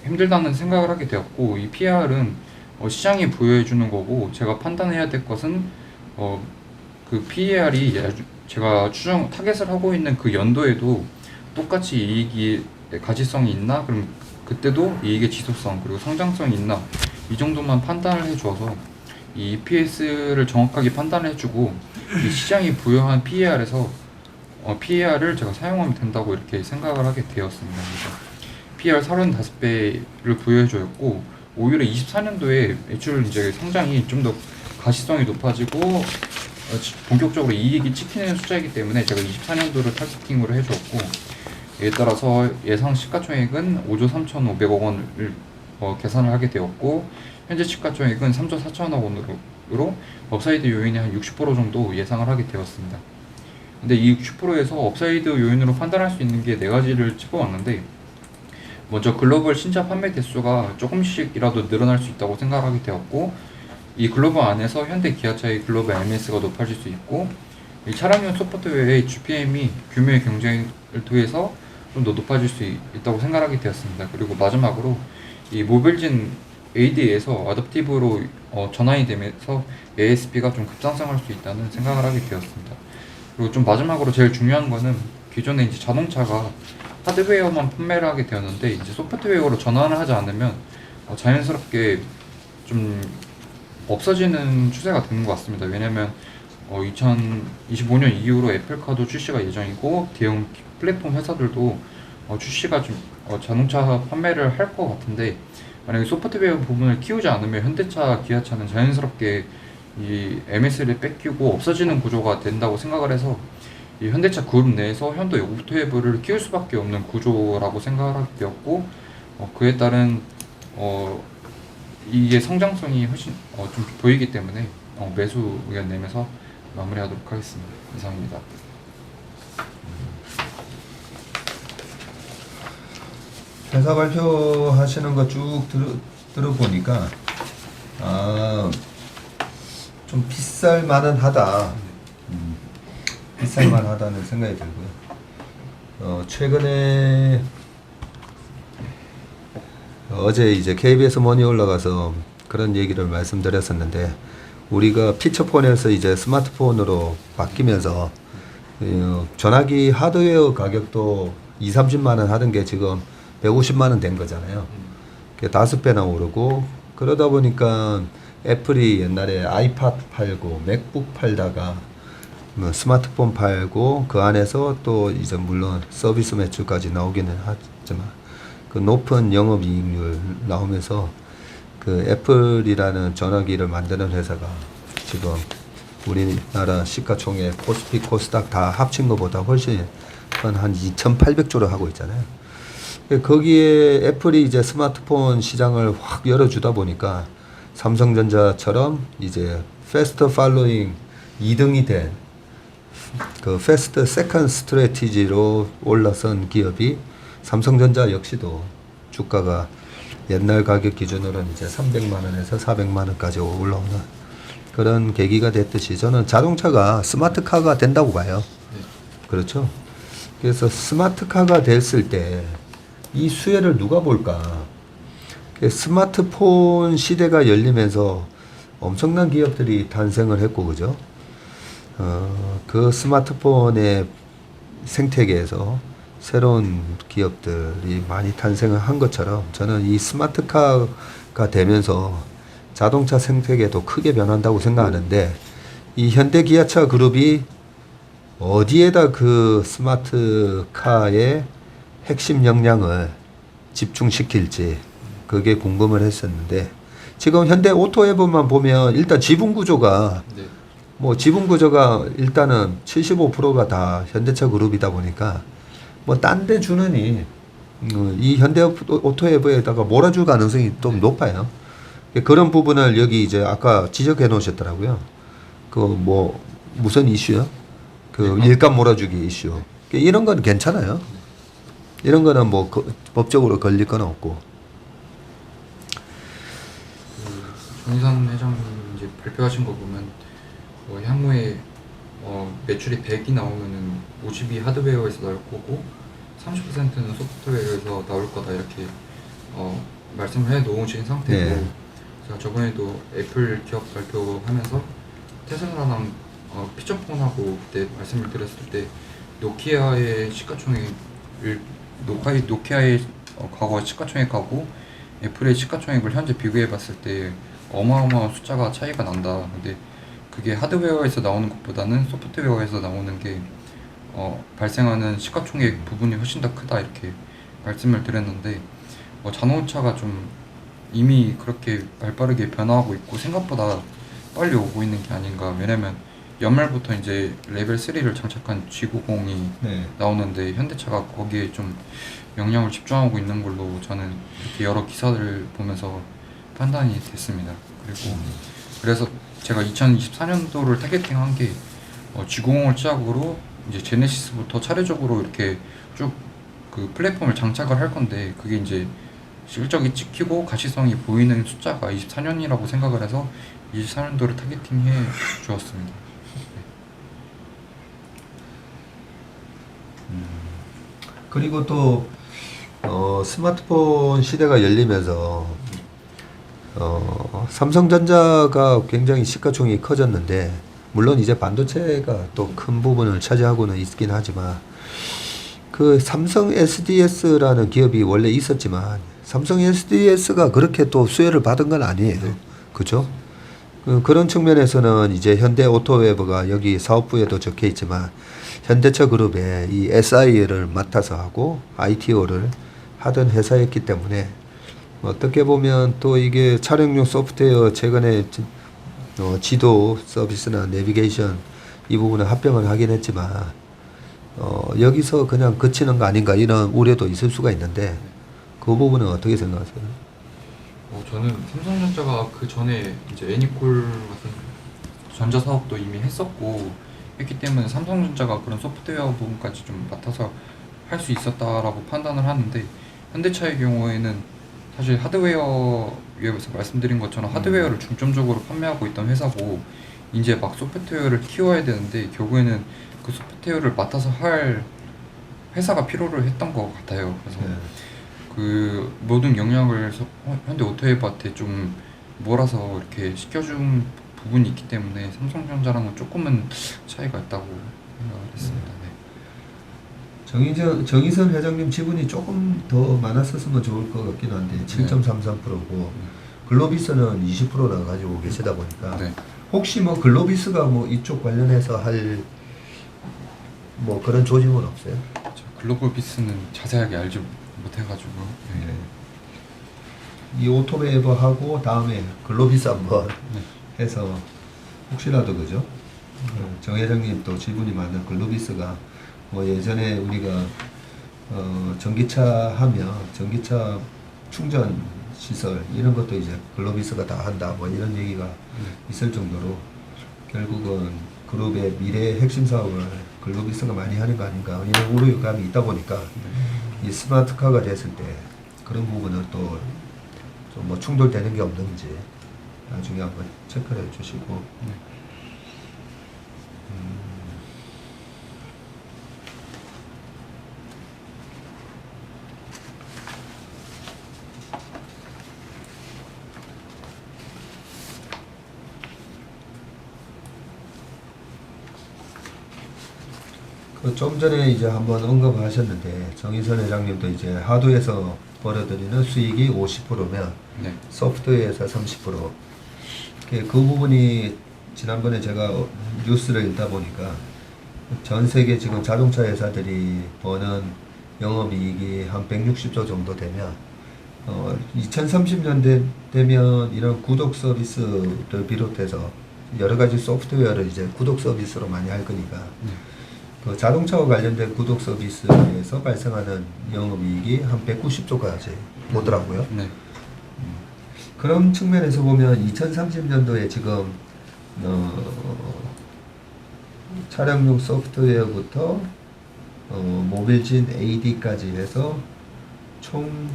C: 힘들다는 생각을 하게 되었고, 이 PER은 시장이 부여해 주는 거고, 제가 판단해야 될 것은 그 PER이 제가 타겟을 하고 있는 그 연도에도 똑같이 이익이 가치성이 있나, 그럼 그때도 이익의 지속성 그리고 성장성이 있나, 이 정도만 판단을 해주어서 이 EPS를 정확하게 판단해주고, 이 시장이 부여한 PER에서 PER을 제가 사용하면 된다고 이렇게 생각을 하게 되었습니다. 그래서 PER 35배를 부여해줬고, 오히려 24년도에 매출 이제 성장이 좀 더 가시성이 높아지고 본격적으로 이익이 찍히는 숫자이기 때문에 제가 24년도를 타겟팅으로 해주었고, 이에 따라서 예상 시가총액은 5조 3,500억 원을 계산을 하게 되었고, 현재 시가총액은 3조 4천억 원으로 업사이드 요인이 한 60% 정도 예상을 하게 되었습니다. 근데 이 60%에서 업사이드 요인으로 판단할 수 있는 게 4가지를 짚어봤는데, 먼저 글로벌 신차 판매 대수가 조금씩이라도 늘어날 수 있다고 생각하게 되었고, 이 글로벌 안에서 현대 기아차의 글로벌 MS가 높아질 수 있고, 이 차량용 소프트웨어의 GPM이 규모의 경쟁을 통해서 좀 더 높아질 수 있다고 생각하게 되었습니다. 그리고 마지막으로 이 모빌진 AD에서 아답티브로 전환이 되면서 ASP가 좀 급상승할 수 있다는 생각을 하게 되었습니다. 그리고 좀 마지막으로 제일 중요한 거는, 기존에 이제 자동차가 하드웨어만 판매를 하게 되었는데 이제 소프트웨어로 전환을 하지 않으면 자연스럽게 좀 없어지는 추세가 되는 것 같습니다. 왜냐면 2025년 이후로 애플카도 출시가 예정이고, 대형 플랫폼 회사들도 출시가 좀 자동차 판매를 할 것 같은데, 만약에 소프트웨어 부분을 키우지 않으면 현대차, 기아차는 자연스럽게 이 MS를 뺏기고 없어지는 구조가 된다고 생각을 해서, 이 현대차 그룹 내에서 현대 오토웨브를 키울 수밖에 없는 구조라고 생각을 하게 되었고, 그에 따른 이게 성장성이 훨씬 좀 보이기 때문에 매수 의견 내면서 마무리하도록 하겠습니다. 이상입니다.
A: 회사 발표하시는 거 쭉 들어보니까 좀 비쌀 만은 하다. 비쌀 만하다는 생각이 들고요. 최근에 어제 이제 KBS 머니 올라가서 그런 얘기를 말씀드렸었는데, 우리가 피처폰에서 이제 스마트폰으로 바뀌면서 전화기 하드웨어 가격도 20-30만 원 하던 게 지금 150만 원 된 거잖아요. 5배나 오르고, 그러다 보니까 애플이 옛날에 아이팟 팔고 맥북 팔다가 뭐 스마트폰 팔고, 그 안에서 또 이제 물론 서비스 매출까지 나오기는 하지만 그 높은 영업이익률 나오면서 그 애플이라는 전화기를 만드는 회사가 지금 우리나라 시가총액 코스피 코스닥 다 합친 것보다 훨씬 한 2,800조를 하고 있잖아요. 거기에 애플이 이제 스마트폰 시장을 확 열어주다 보니까 삼성전자처럼 이제 패스트 팔로잉 2등이 된 그 패스트 세컨드 스트래티지로 올라선 기업이 삼성전자 역시도 주가가 옛날 가격 기준으로는 이제 300만 원에서 400만 원까지 올라오는 그런 계기가 됐듯이, 저는 자동차가 스마트카가 된다고 봐요. 그렇죠? 그래서 스마트카가 됐을 때 이 수혜를 누가 볼까? 스마트폰 시대가 열리면서 엄청난 기업들이 탄생을 했고, 그죠? 그 스마트폰의 생태계에서 새로운 기업들이 많이 탄생을 한 것처럼, 저는 이 스마트카가 되면서 자동차 생태계도 크게 변한다고 생각하는데, 이 현대 기아차 그룹이 어디에다 그 스마트카의 핵심 역량을 집중시킬지 그게 궁금을 했었는데, 지금 현대 오토웨브만 보면 일단 지분 구조가 뭐 지분 구조가 일단은 75%가 다 현대차 그룹이다 보니까 뭐 딴 데 주느니 이 현대 오토웨브에다가 몰아줄 가능성이 좀 높아요. 그런 부분을 여기 이제 아까 지적해 놓으셨더라고요. 그 뭐 무슨 이슈요? 그 일감 몰아주기 이슈. 이런 건 괜찮아요. 이런 거는 뭐 법적으로 걸릴 건 없고.
C: 정의선 회장님 이제 발표하신 거 보면 향후에 매출이 100이 나오면은 50이 하드웨어에서 나올 거고 30%는 소프트웨어에서 나올 거다, 이렇게 말씀을 해 놓으신 상태고,
A: 네.
C: 제가 저번에도 애플 기업 발표하면서 테슬라랑 피처폰하고 그때 말씀을 드렸을 때 노키아의 시가총액을 노키아의 과거 시가총액하고 애플의 시가총액을 현재 비교해 봤을 때 어마어마한 숫자가 차이가 난다. 근데 그게 하드웨어에서 나오는 것보다는 소프트웨어에서 나오는 게 발생하는 시가총액 부분이 훨씬 더 크다, 이렇게 말씀을 드렸는데, 자동차가 좀 이미 그렇게 발빠르게 변화하고 있고 생각보다 빨리 오고 있는 게 아닌가. 왜냐면 연말부터 이제 레벨 3를 장착한 G90이
A: 네.
C: 나오는데 현대차가 거기에 좀 영향을 집중하고 있는 걸로 저는 이렇게 여러 기사들을 보면서 판단이 됐습니다. 그리고 그래서 제가 2024년도를 타겟팅한 게 G90을 시작으로 이제 제네시스부터 차례적으로 이렇게 쭉 그 플랫폼을 장착을 할 건데, 그게 이제 실적이 찍히고 가시성이 보이는 숫자가 24년이라고 생각을 해서 24년도를 타겟팅해 주었습니다.
A: 그리고 또 스마트폰 시대가 열리면서 삼성전자가 굉장히 시가총이 커졌는데, 물론 이제 반도체가 또 큰 부분을 차지하고는 있긴 하지만, 그 삼성 SDS라는 기업이 원래 있었지만 삼성 SDS가 그렇게 또 수혜를 받은 건 아니에요. 그죠? 그런 측면에서는 이제 현대 오토웨버가 여기 사업부에도 적혀 있지만 현대차 그룹에 이 SI를 맡아서 하고 ITO를 하던 회사였기 때문에 어떻게 보면 또 이게 촬영용 소프트웨어 최근에 지도 서비스나 내비게이션 이 부분을 합병을 하긴 했지만 여기서 그냥 그치는 거 아닌가 이런 우려도 있을 수가 있는데, 그 부분은 어떻게 생각하세요?
C: 저는 삼성전자가 그 전에 이제 애니콜 같은 전자 사업도 이미 했었고 했기 때문에 삼성전자가 그런 소프트웨어 부분까지 좀 맡아서 할 수 있었다라고 판단을 하는데, 현대차의 경우에는 사실 하드웨어 위에서 말씀드린 것처럼 하드웨어를 중점적으로 판매하고 있던 회사고, 이제 막 소프트웨어를 키워야 되는데 결국에는 그 소프트웨어를 맡아서 할 회사가 필요를 했던 것 같아요. 그래서 그 모든 영향을 현대 오토웨버한테 좀 몰아서 이렇게 시켜준 부분이 있기 때문에 삼성전자랑은 조금은 차이가 있다고 생각을 했습니다. 네.
A: 정의선 회장님 지분이 조금 더 많았었으면 좋을 것 같긴 한데 7.33%고 글로비스는 20%나 가지고 계시다 보니까
C: 네.
A: 혹시 뭐 글로비스가 뭐 이쪽 관련해서 할 뭐 그런 조짐은 없어요?
C: 글로벌 비스는 자세하게 알지 못해가지고. 네.
A: 이 오토웨버하고 다음에 글로비스 한번 해서 혹시라도 그죠? 정 회장님 또 지분이 많은 글로비스가 뭐 예전에 우리가 전기차 하면 전기차 충전 시설 이런 것도 이제 글로비스가 다 한다 뭐 이런 얘기가 있을 정도로 결국은 그룹의 미래의 핵심 사업을 글로비스가 많이 하는 거 아닌가 이런 우려감이 있다 보니까 이 스마트카가 됐을 때 그런 부분을 또 좀 뭐 충돌되는 게 없는지 나중에 한번 체크를 해주시고. 그 좀 전에 이제 한번 언급하셨는데 정의선 회장님도 이제 하드에서 벌어들이는 수익이 50%면
C: 네.
A: 소프트웨어에서 30%. 그 부분이 지난번에 제가 뉴스를 읽다 보니까 전 세계 지금 자동차 회사들이 버는 영업이익이 한 160조 정도 되면 2030년 되면 이런 구독 서비스를 비롯해서 여러 가지 소프트웨어를 이제 구독 서비스로 많이 할 거니까 그 자동차와 관련된 구독 서비스에서 발생하는 영업이익이 한 190조까지 오더라고요.
C: 네.
A: 그런 측면에서 보면 2030년도에 지금 차량용 소프트웨어부터 모빌진 AD까지 해서 총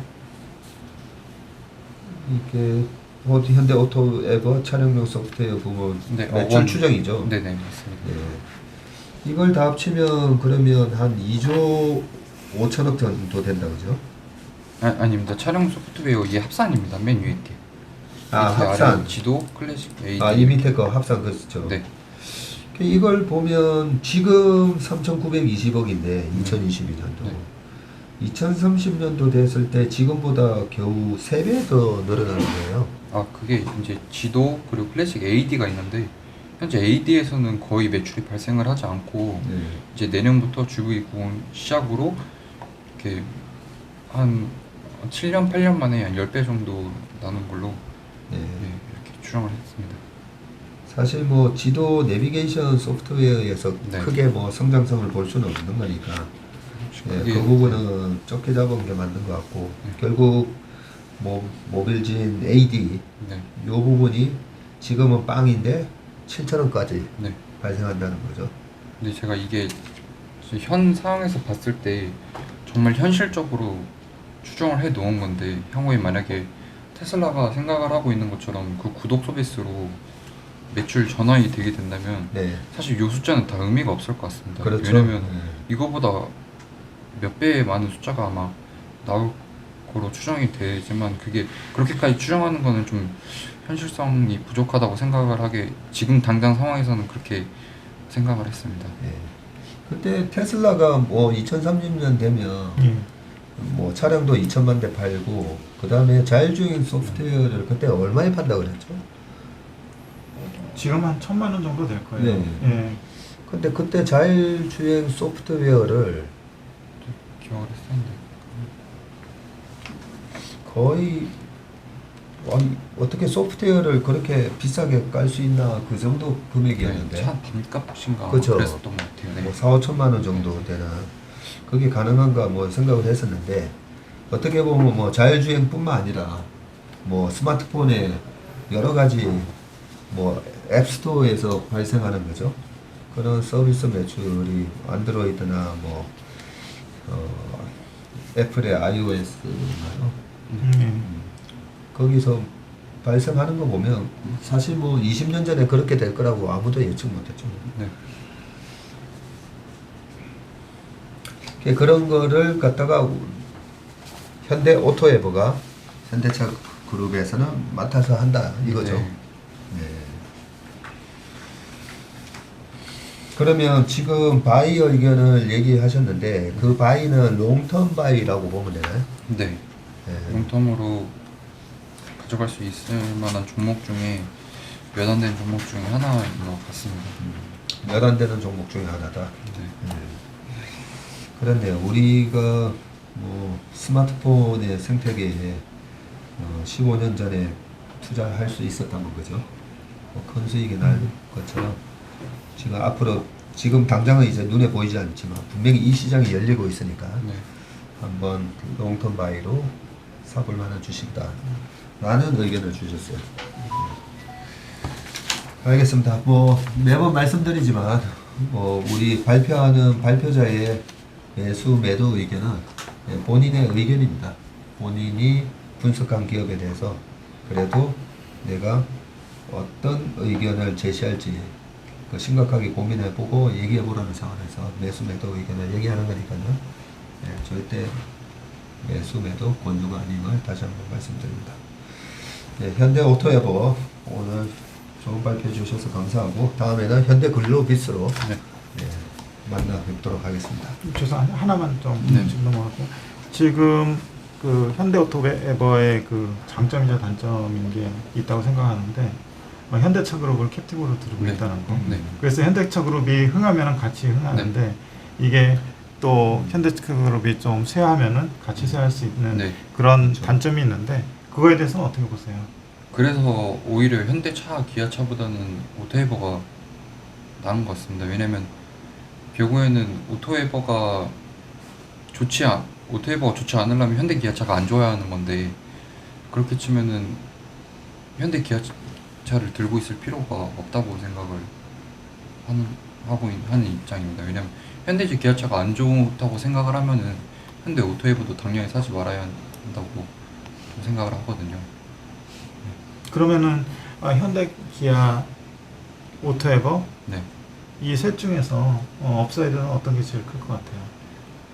A: 이게 현대 오토에버 차량용 소프트웨어 부분
C: 네,
A: 매출 추정이죠.
C: 네네 맞습니다.
A: 예. 이걸 다 합치면 그러면 한 2조 5천억 정도 된다 그죠?
C: 아닙니다. 촬영 소프트웨어 이게 합산입니다. 맨 위에 게.
A: 아,
C: 밑에
A: 합산.
C: 아래 지도, 클래식, AD.
A: 이 밑에 거 합산 그렇죠.
C: 네.
A: 이걸 보면 지금 3,920억인데 2022년도
C: 네.
A: 2030년도 됐을 때 지금보다 겨우 3배 더 늘어나는 거예요.
C: 그게 이제 지도 그리고 클래식 AD가 있는데 현재 AD에서는 거의 매출이 발생을 하지 않고 이제 내년부터 GV90 시작으로 이렇게 한 7년, 8년 만에 한 10배 정도 나는 걸로
A: 네.
C: 이렇게 추정을 했습니다.
A: 사실 뭐 지도 내비게이션 소프트웨어에서
C: 네.
A: 크게 뭐 성장성을 볼 수는 없는 거니까 예,
C: 그게-
A: 그 부분은 적게 잡은 게 맞는 것 같고 결국 모빌진 AD
C: 네.
A: 이 부분이 지금은 빵인데 7,000원까지
C: 네.
A: 발생한다는 거죠.
C: 근데 제가 이게 현 상황에서 봤을 때 정말 현실적으로 추정을 해 놓은 건데 향후에 만약에 테슬라가 생각을 하고 있는 것처럼 그 구독 서비스로 매출 전환이 되게 된다면
A: 네,
C: 사실 이 숫자는 다 의미가 없을 것 같습니다.
A: 그렇죠.
C: 왜냐면
A: 네.
C: 이거보다 몇 배의 많은 숫자가 아마 나올 거로 추정이 되지만 그게 그렇게까지 추정하는 거는 좀 현실성이 부족하다고 생각을 하게 지금 당장 상황에서는 그렇게 생각을 했습니다.
A: 예. 그때 테슬라가 뭐 2030년 되면
B: 예.
A: 뭐 차량도 2천만 대 팔고 그 다음에 자율주행 소프트웨어를 그때 얼마에 판다고 그랬죠?
B: 지금 한 1,000만 원 정도 될 거예요.
A: 네.
B: 예.
A: 근데 그때 자율주행 소프트웨어를
C: 기억을 했었는데
A: 거의 아니, 어떻게 소프트웨어를 그렇게 비싸게 깔 수 있나 그 정도 금액이었는데
C: 차 반값인가
A: 그쵸.
C: 그랬었던 것 같아요. 네.
A: 뭐 4, 5천만 원 정도 되는 그게 가능한가 뭐 생각을 했었는데 어떻게 보면 뭐 자율주행뿐만 아니라 뭐 스마트폰에 여러 가지 뭐 앱스토어에서 발생하는 거죠. 그런 서비스 매출이 안드로이드나 뭐 애플의 iOS나요? 거기서 발생하는 거 보면 사실 뭐 20년 전에 그렇게 될 거라고 아무도 예측 못했죠.
C: 네.
A: 그런 거를 갖다가 현대 오토에버가 현대차 그룹에서는 맡아서 한다 이거죠.
C: 네.
A: 네. 그러면 지금 바이 의견을 얘기하셨는데 그 바이는 롱텀 바이라고 보면 되나요?
C: 네.
A: 네.
C: 롱텀으로 가져갈 수 있을 만한 종목 중에 몇 안 되는 종목 중에 하나인 것 같습니다.
A: 몇 안 되는 종목 중에 하나다.
C: 네.
A: 그렇네요. 우리가 뭐 스마트폰의 생태계에 15년 전에 투자할 수 있었다는 거죠. 큰 수익이 날 것처럼 지금 앞으로 지금 당장은 이제 눈에 보이지 않지만 분명히 이 시장이 열리고 있으니까
C: 네.
A: 한번 롱텀 바이로 사볼 만한 주식이다 라는 의견을 주셨어요. 알겠습니다. 뭐 매번 말씀드리지만 뭐 우리 발표하는 발표자의 매수 매도 의견은 본인의 의견입니다. 본인이 분석한 기업에 대해서 그래도 내가 어떤 의견을 제시할지 심각하게 고민해보고 얘기해보라는 차원에서 매수 매도 의견을 얘기하는 거니까요. 절대 매수 매도 권유가 아님을 다시 한번 말씀드립니다. 현대 오토에버 오늘 좋은 발표해 주셔서 감사하고 다음에는 현대 글로비스로
C: 네.
A: 만나 뵙도록 하겠습니다.
B: 죄송한데 하나만 좀
C: 네.
B: 짚 넘어가고 지금 그 현대오토에버의 그 장점이자 단점인 게 있다고 생각하는데 현대차 그룹을 캡티브로 두고
C: 네.
B: 있다는 거.
C: 네.
B: 그래서 현대차 그룹이 흥하면은 같이 흥하는데 이게 또 현대차 그룹이 좀 쇠하면은 같이 쇠할 수 있는
C: 네.
B: 그런
A: 그렇죠.
B: 단점이 있는데 그거에 대해서는 어떻게 보세요?
C: 그래서 오히려 현대차, 기아차보다는 오토에버가 나은 것 같습니다. 왜냐면 결국에는 오토에버가 좋지 않으려면 현대 기아차가 안 좋아야 하는 건데 그렇게 치면은 현대 기아차를 들고 있을 필요가 없다고 생각을 하는 입장입니다. 왜냐면 현대지 기아차가 안 좋다고 생각을 하면은 현대 오토에버도 당연히 사지 말아야 한다고 생각을 하거든요.
B: 그러면은 현대, 기아, 오토에버
C: 네.
B: 이 셋 중에서 업사이드는 어떤 게 제일 클 것 같아요?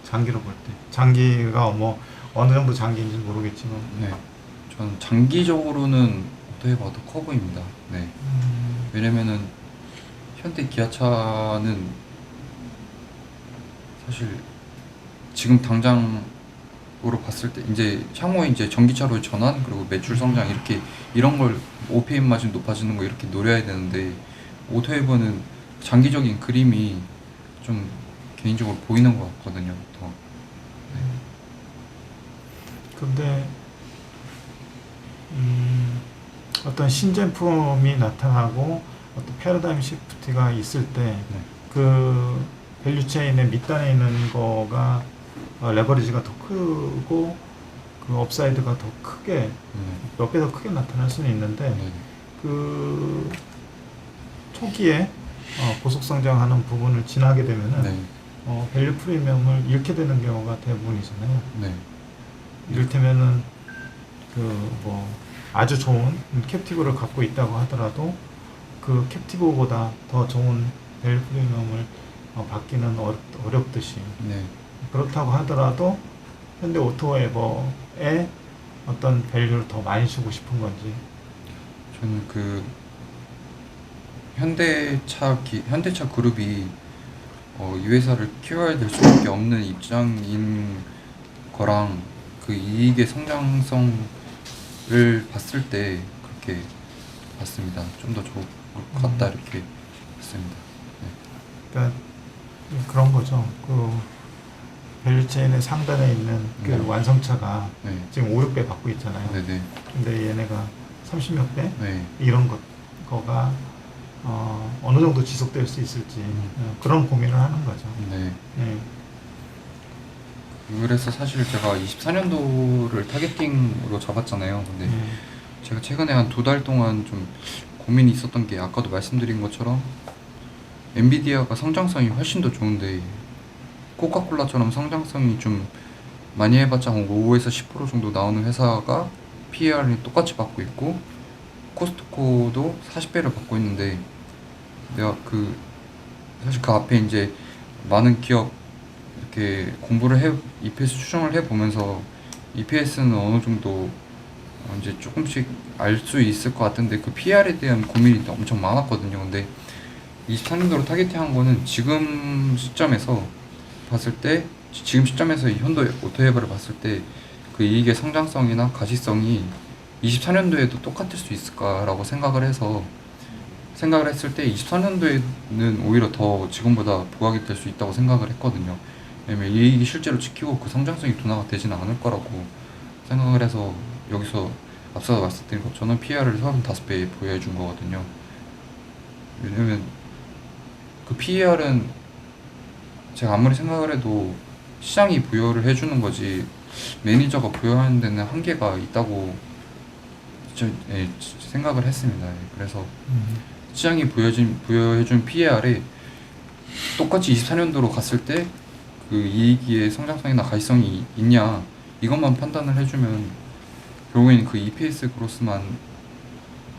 B: 장기로 볼 때. 장기가 뭐 어느 정도 장기인지는 모르겠지만.
C: 네. 저는 장기적으로는 오토에버가 더 커 보입니다. 네. 왜냐면은 현대 기아차는 사실 지금 당장으로 봤을 때 이제 향후에 이제 전기차로 전환 그리고 매출 성장 이렇게 이런 걸 OPM 마진 높아지는 거 이렇게 노려야 되는데 오토에버는 장기적인 그림이 좀 개인적으로 보이는 것 같거든요. 더.
B: 근데 어떤 신제품이 나타나고 어떤 패러다임 시프트가 있을 때 그 밸류체인의 밑단에 있는 거가 레버리지가 더 크고 그 업사이드가 더 크게 몇 배 더 크게 나타날 수는 있는데 그 초기에 고속 성장하는 부분을 지나게 되면은 밸류 프리미엄을 잃게 되는 경우가 대부분이잖아요. 이를테면은 그 뭐 아주 좋은 캡티브를 갖고 있다고 하더라도 그 캡티브보다 더 좋은 밸류 프리미엄을 받기는 어렵듯이 그렇다고 하더라도 현대 오토에버에 어떤 밸류를 더 많이 주고 싶은 건지.
C: 저는 그 현대차 그룹이 이 회사를 키워야 될 수밖에 없는 입장인 거랑 그 이익의 성장성을 봤을 때 그렇게 봤습니다. 좀 더 좋을 것 같다 이렇게 봤습니다.
B: 그러니까 그런 거죠. 그 밸류체인의 상단에 있는 그 완성차가 지금 5, 6배 받고 있잖아요. 근데 얘네가 30몇 배? 이런 거가 어느 정도 지속될 수 있을지 그런 고민을 하는 거죠.
C: 그래서 사실 제가 24년도를 타겟팅으로 잡았잖아요. 근데 제가 최근에 한 2달 동안 좀 고민이 있었던 게 아까도 말씀드린 것처럼 엔비디아가 성장성이 훨씬 더 좋은데 코카콜라처럼 성장성이 좀 많이 해봤자 5에서 10% 정도 나오는 회사가 PER이 똑같이 받고 있고 코스트코도 40배를 받고 있는데 내가 사실 그 앞에 이제 많은 기업 이렇게 공부를 EPS 추정을 해보면서 EPS는 어느 정도 이제 조금씩 알 수 있을 것 같은데 그 PR에 대한 고민이 엄청 많았거든요. 근데 23년도로 타겟팅한 거는 지금 시점에서 봤을 때 지금 시점에서 이 현대 오토에버를 봤을 때 그 이익의 성장성이나 가시성이 24년도에도 똑같을 수 있을까라고 생각을 했을 때 24년도에는 오히려 더 지금보다 부각이 될 수 있다고 생각을 했거든요. 왜냐면 이익이 실제로 지키고 그 성장성이 둔화가 되지는 않을 거라고 생각을 해서 여기서 앞서 말씀드린 것처럼 PER을 35배에 부여해 준 거거든요. 왜냐면 그 PER은 제가 아무리 생각을 해도 시장이 부여를 해주는 거지 매니저가 부여하는 데는 한계가 있다고 생각을 했습니다. 그래서 시장이 부여해준 PER에 똑같이 24년도로 갔을 때 그 이익의 성장성이나 가시성이 있냐 이것만 판단을 해주면 결국에는 그 EPS 그로스만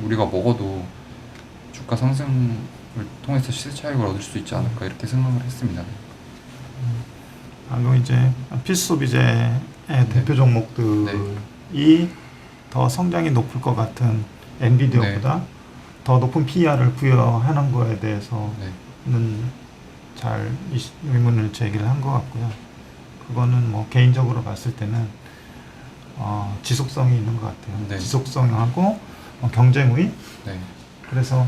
C: 우리가 먹어도 주가 상승을 통해서 시세 차익을 얻을 수 있지 않을까 이렇게 생각을 했습니다.
B: 방금 이제 필수 소비재의 대표 종목들이 더 성장이 높을 것 같은 엔비디아보다 더 높은 PER을 부여하는 거에 대해서는 잘 의문을 제기를 한 것 같고요. 그거는 뭐 개인적으로 봤을 때는 지속성이 있는 것 같아요. 지속성하고 경쟁의. 그래서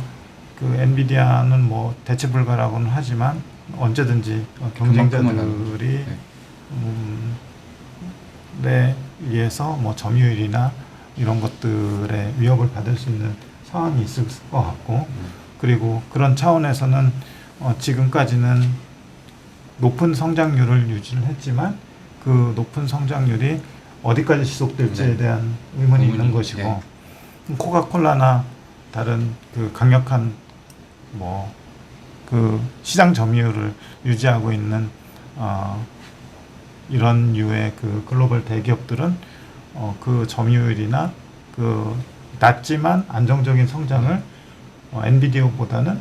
B: 그 엔비디아는 뭐 대체 불가라고는 하지만 언제든지 경쟁자들이 의해서 뭐 점유율이나 이런 것들에 위협을 받을 수 있는 상황이 있을 것 같고, 그리고 그런 차원에서는 지금까지는 높은 성장률을 유지를 했지만 그 높은 성장률이 어디까지 지속될지에 대한 의문이 있는 것이고, 코카콜라나 다른 그 강력한 뭐 그 시장 점유율을 유지하고 있는 이런 류의 그 글로벌 대기업들은 그 점유율이나 그 낮지만 안정적인 성장을 엔비디아보다는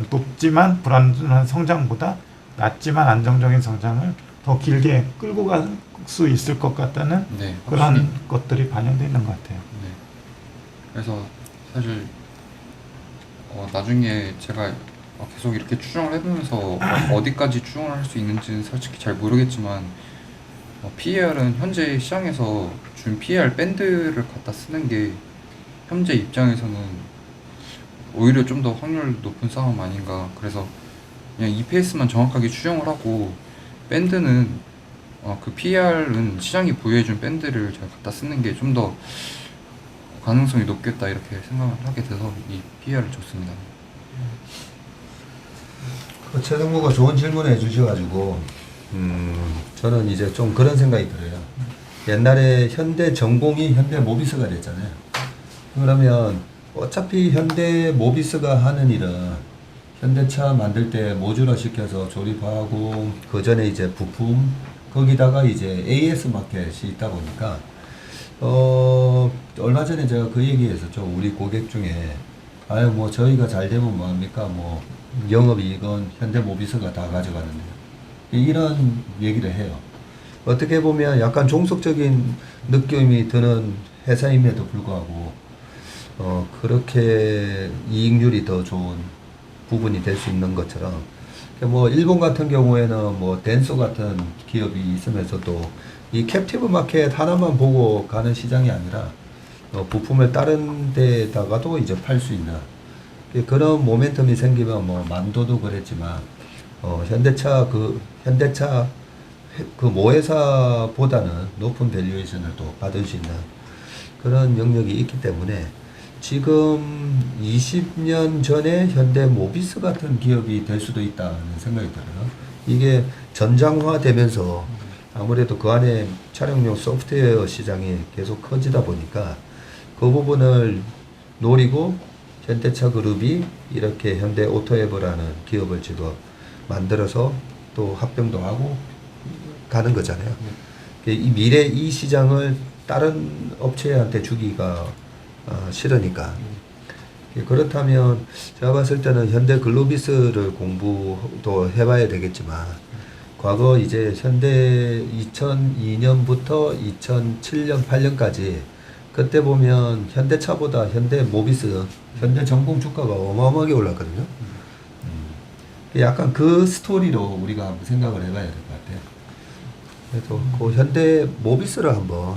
B: 높지만 불안정한 성장보다 낮지만 안정적인 성장을 더 길게 끌고 갈 수 있을 것 같다는 그런 것들이 반영되어 있는 것 같아요.
C: 그래서 사실 나중에 제가 계속 이렇게 추정을 해보면서 어디까지 추정을 할 수 있는지는 솔직히 잘 모르겠지만 PER은 현재 시장에서 준 PER 밴드를 갖다 쓰는 게 현재 입장에서는 오히려 좀 더 확률 높은 싸움 아닌가. 그래서 그냥 EPS만 정확하게 추정을 하고 밴드는 그 PER은 시장이 보유해준 밴드를 제가 갖다 쓰는 게 좀 더 가능성이 높겠다 이렇게 생각을 하게 돼서 이 PER을 줬습니다.
A: 최성모가 좋은 질문을 해주셔가지고 저는 이제 좀 그런 생각이 들어요. 옛날에 현대 전공이 현대 모비스가 됐잖아요. 그러면 어차피 현대 모비스가 하는 일은 현대차 만들 때 모듈화 시켜서 조립하고 그 전에 이제 부품 거기다가 이제 AS 마켓이 있다 보니까 얼마 전에 제가 그 얘기했었죠. 우리 고객 중에 아유 뭐 저희가 잘 되면 뭐합니까 뭐 영업이익은 현대모비스가 다 가져가는데요. 이런 얘기를 해요. 어떻게 보면 약간 종속적인 느낌이 드는 회사임에도 불구하고 그렇게 이익률이 더 좋은 부분이 될 수 있는 것처럼 뭐 일본 같은 경우에는 뭐 덴소 같은 기업이 있으면서도 이 캡티브 마켓 하나만 보고 가는 시장이 아니라 부품을 다른 데다가도 이제 팔 수 있는 그런 모멘텀이 생기면 뭐 만도도 그랬지만 현대차 그 모회사보다는 높은 밸류에이션을 또 받을 수 있는 그런 영역이 있기 때문에 지금 20년 전에 현대 모비스 같은 기업이 될 수도 있다는 생각이 들어요. 이게 전장화되면서 아무래도 그 안에 촬영용 소프트웨어 시장이 계속 커지다 보니까 그 부분을 노리고 현대차 그룹이 이렇게 현대 오토에버라는 기업을 지금 만들어서 또 합병도 하고 가는 거잖아요. 이 미래 이 시장을 다른 업체한테 주기가 싫으니까. 그렇다면 제가 봤을 때는 현대 글로비스를 공부도 해봐야 되겠지만 과거 이제 현대 2002년부터 2007년 8년까지 그때 보면 현대차보다 현대 모비스, 현대 전공 주가가 어마어마하게 올랐거든요. 약간 그 스토리로 우리가 한번 생각을 해봐야 될 것 같아요. 그래서 그 현대 모비스를 한번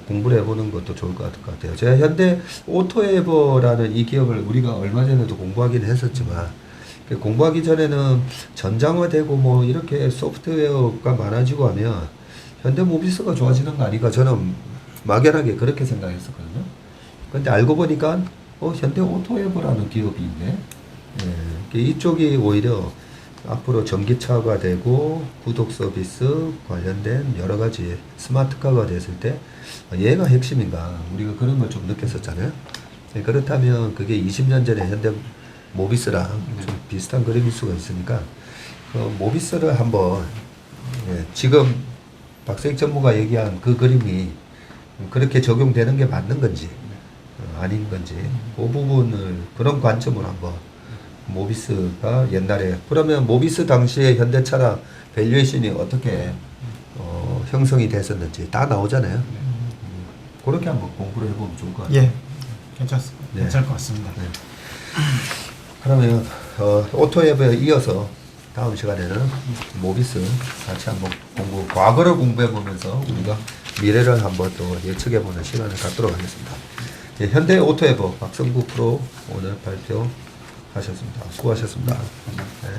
A: 공부를 해보는 것도 좋을 것 같아요. 제가 현대 오토에버라는 이 기업을 우리가 얼마 전에도 공부하긴 했었지만 공부하기 전에는 전장화되고 뭐 이렇게 소프트웨어가 많아지고 하면 현대 모비스가 좋아지는 거 아닌가 저는 막연하게 그렇게 생각했었거든요. 근데 알고 보니까 현대 오토에버라는 기업이 있네. 예, 이쪽이 오히려 앞으로 전기차가 되고 구독 서비스 관련된 여러 가지 스마트카가 됐을 때 얘가 핵심인가 우리가 그런 걸 좀 느꼈었잖아요. 예, 그렇다면 그게 20년 전에 현대 모비스랑 좀 비슷한 그림일 수가 있으니까 그 모비스를 한번 지금 박세익 전무가 얘기한 그 그림이 그렇게 적용되는 게 맞는 건지 아닌 건지 그 부분을 그런 관점으로 한번 모비스가 옛날에 그러면 모비스 당시에 현대차랑 밸류에이션이 어떻게 형성이 됐었는지 다 나오잖아요. 그렇게 한번 공부를 해보면 좋을 것 같아요.
B: 예, 괜찮을 것 같습니다.
A: 네. 그러면 오토앱에 이어서 다음 시간에는 모비스 같이 한번 과거를 공부해보면서 우리가 미래를 한번 또 예측해보는 시간을 갖도록 하겠습니다. 예, 현대 오토에버 박성구 프로 오늘 발표하셨습니다. 수고하셨습니다. 네.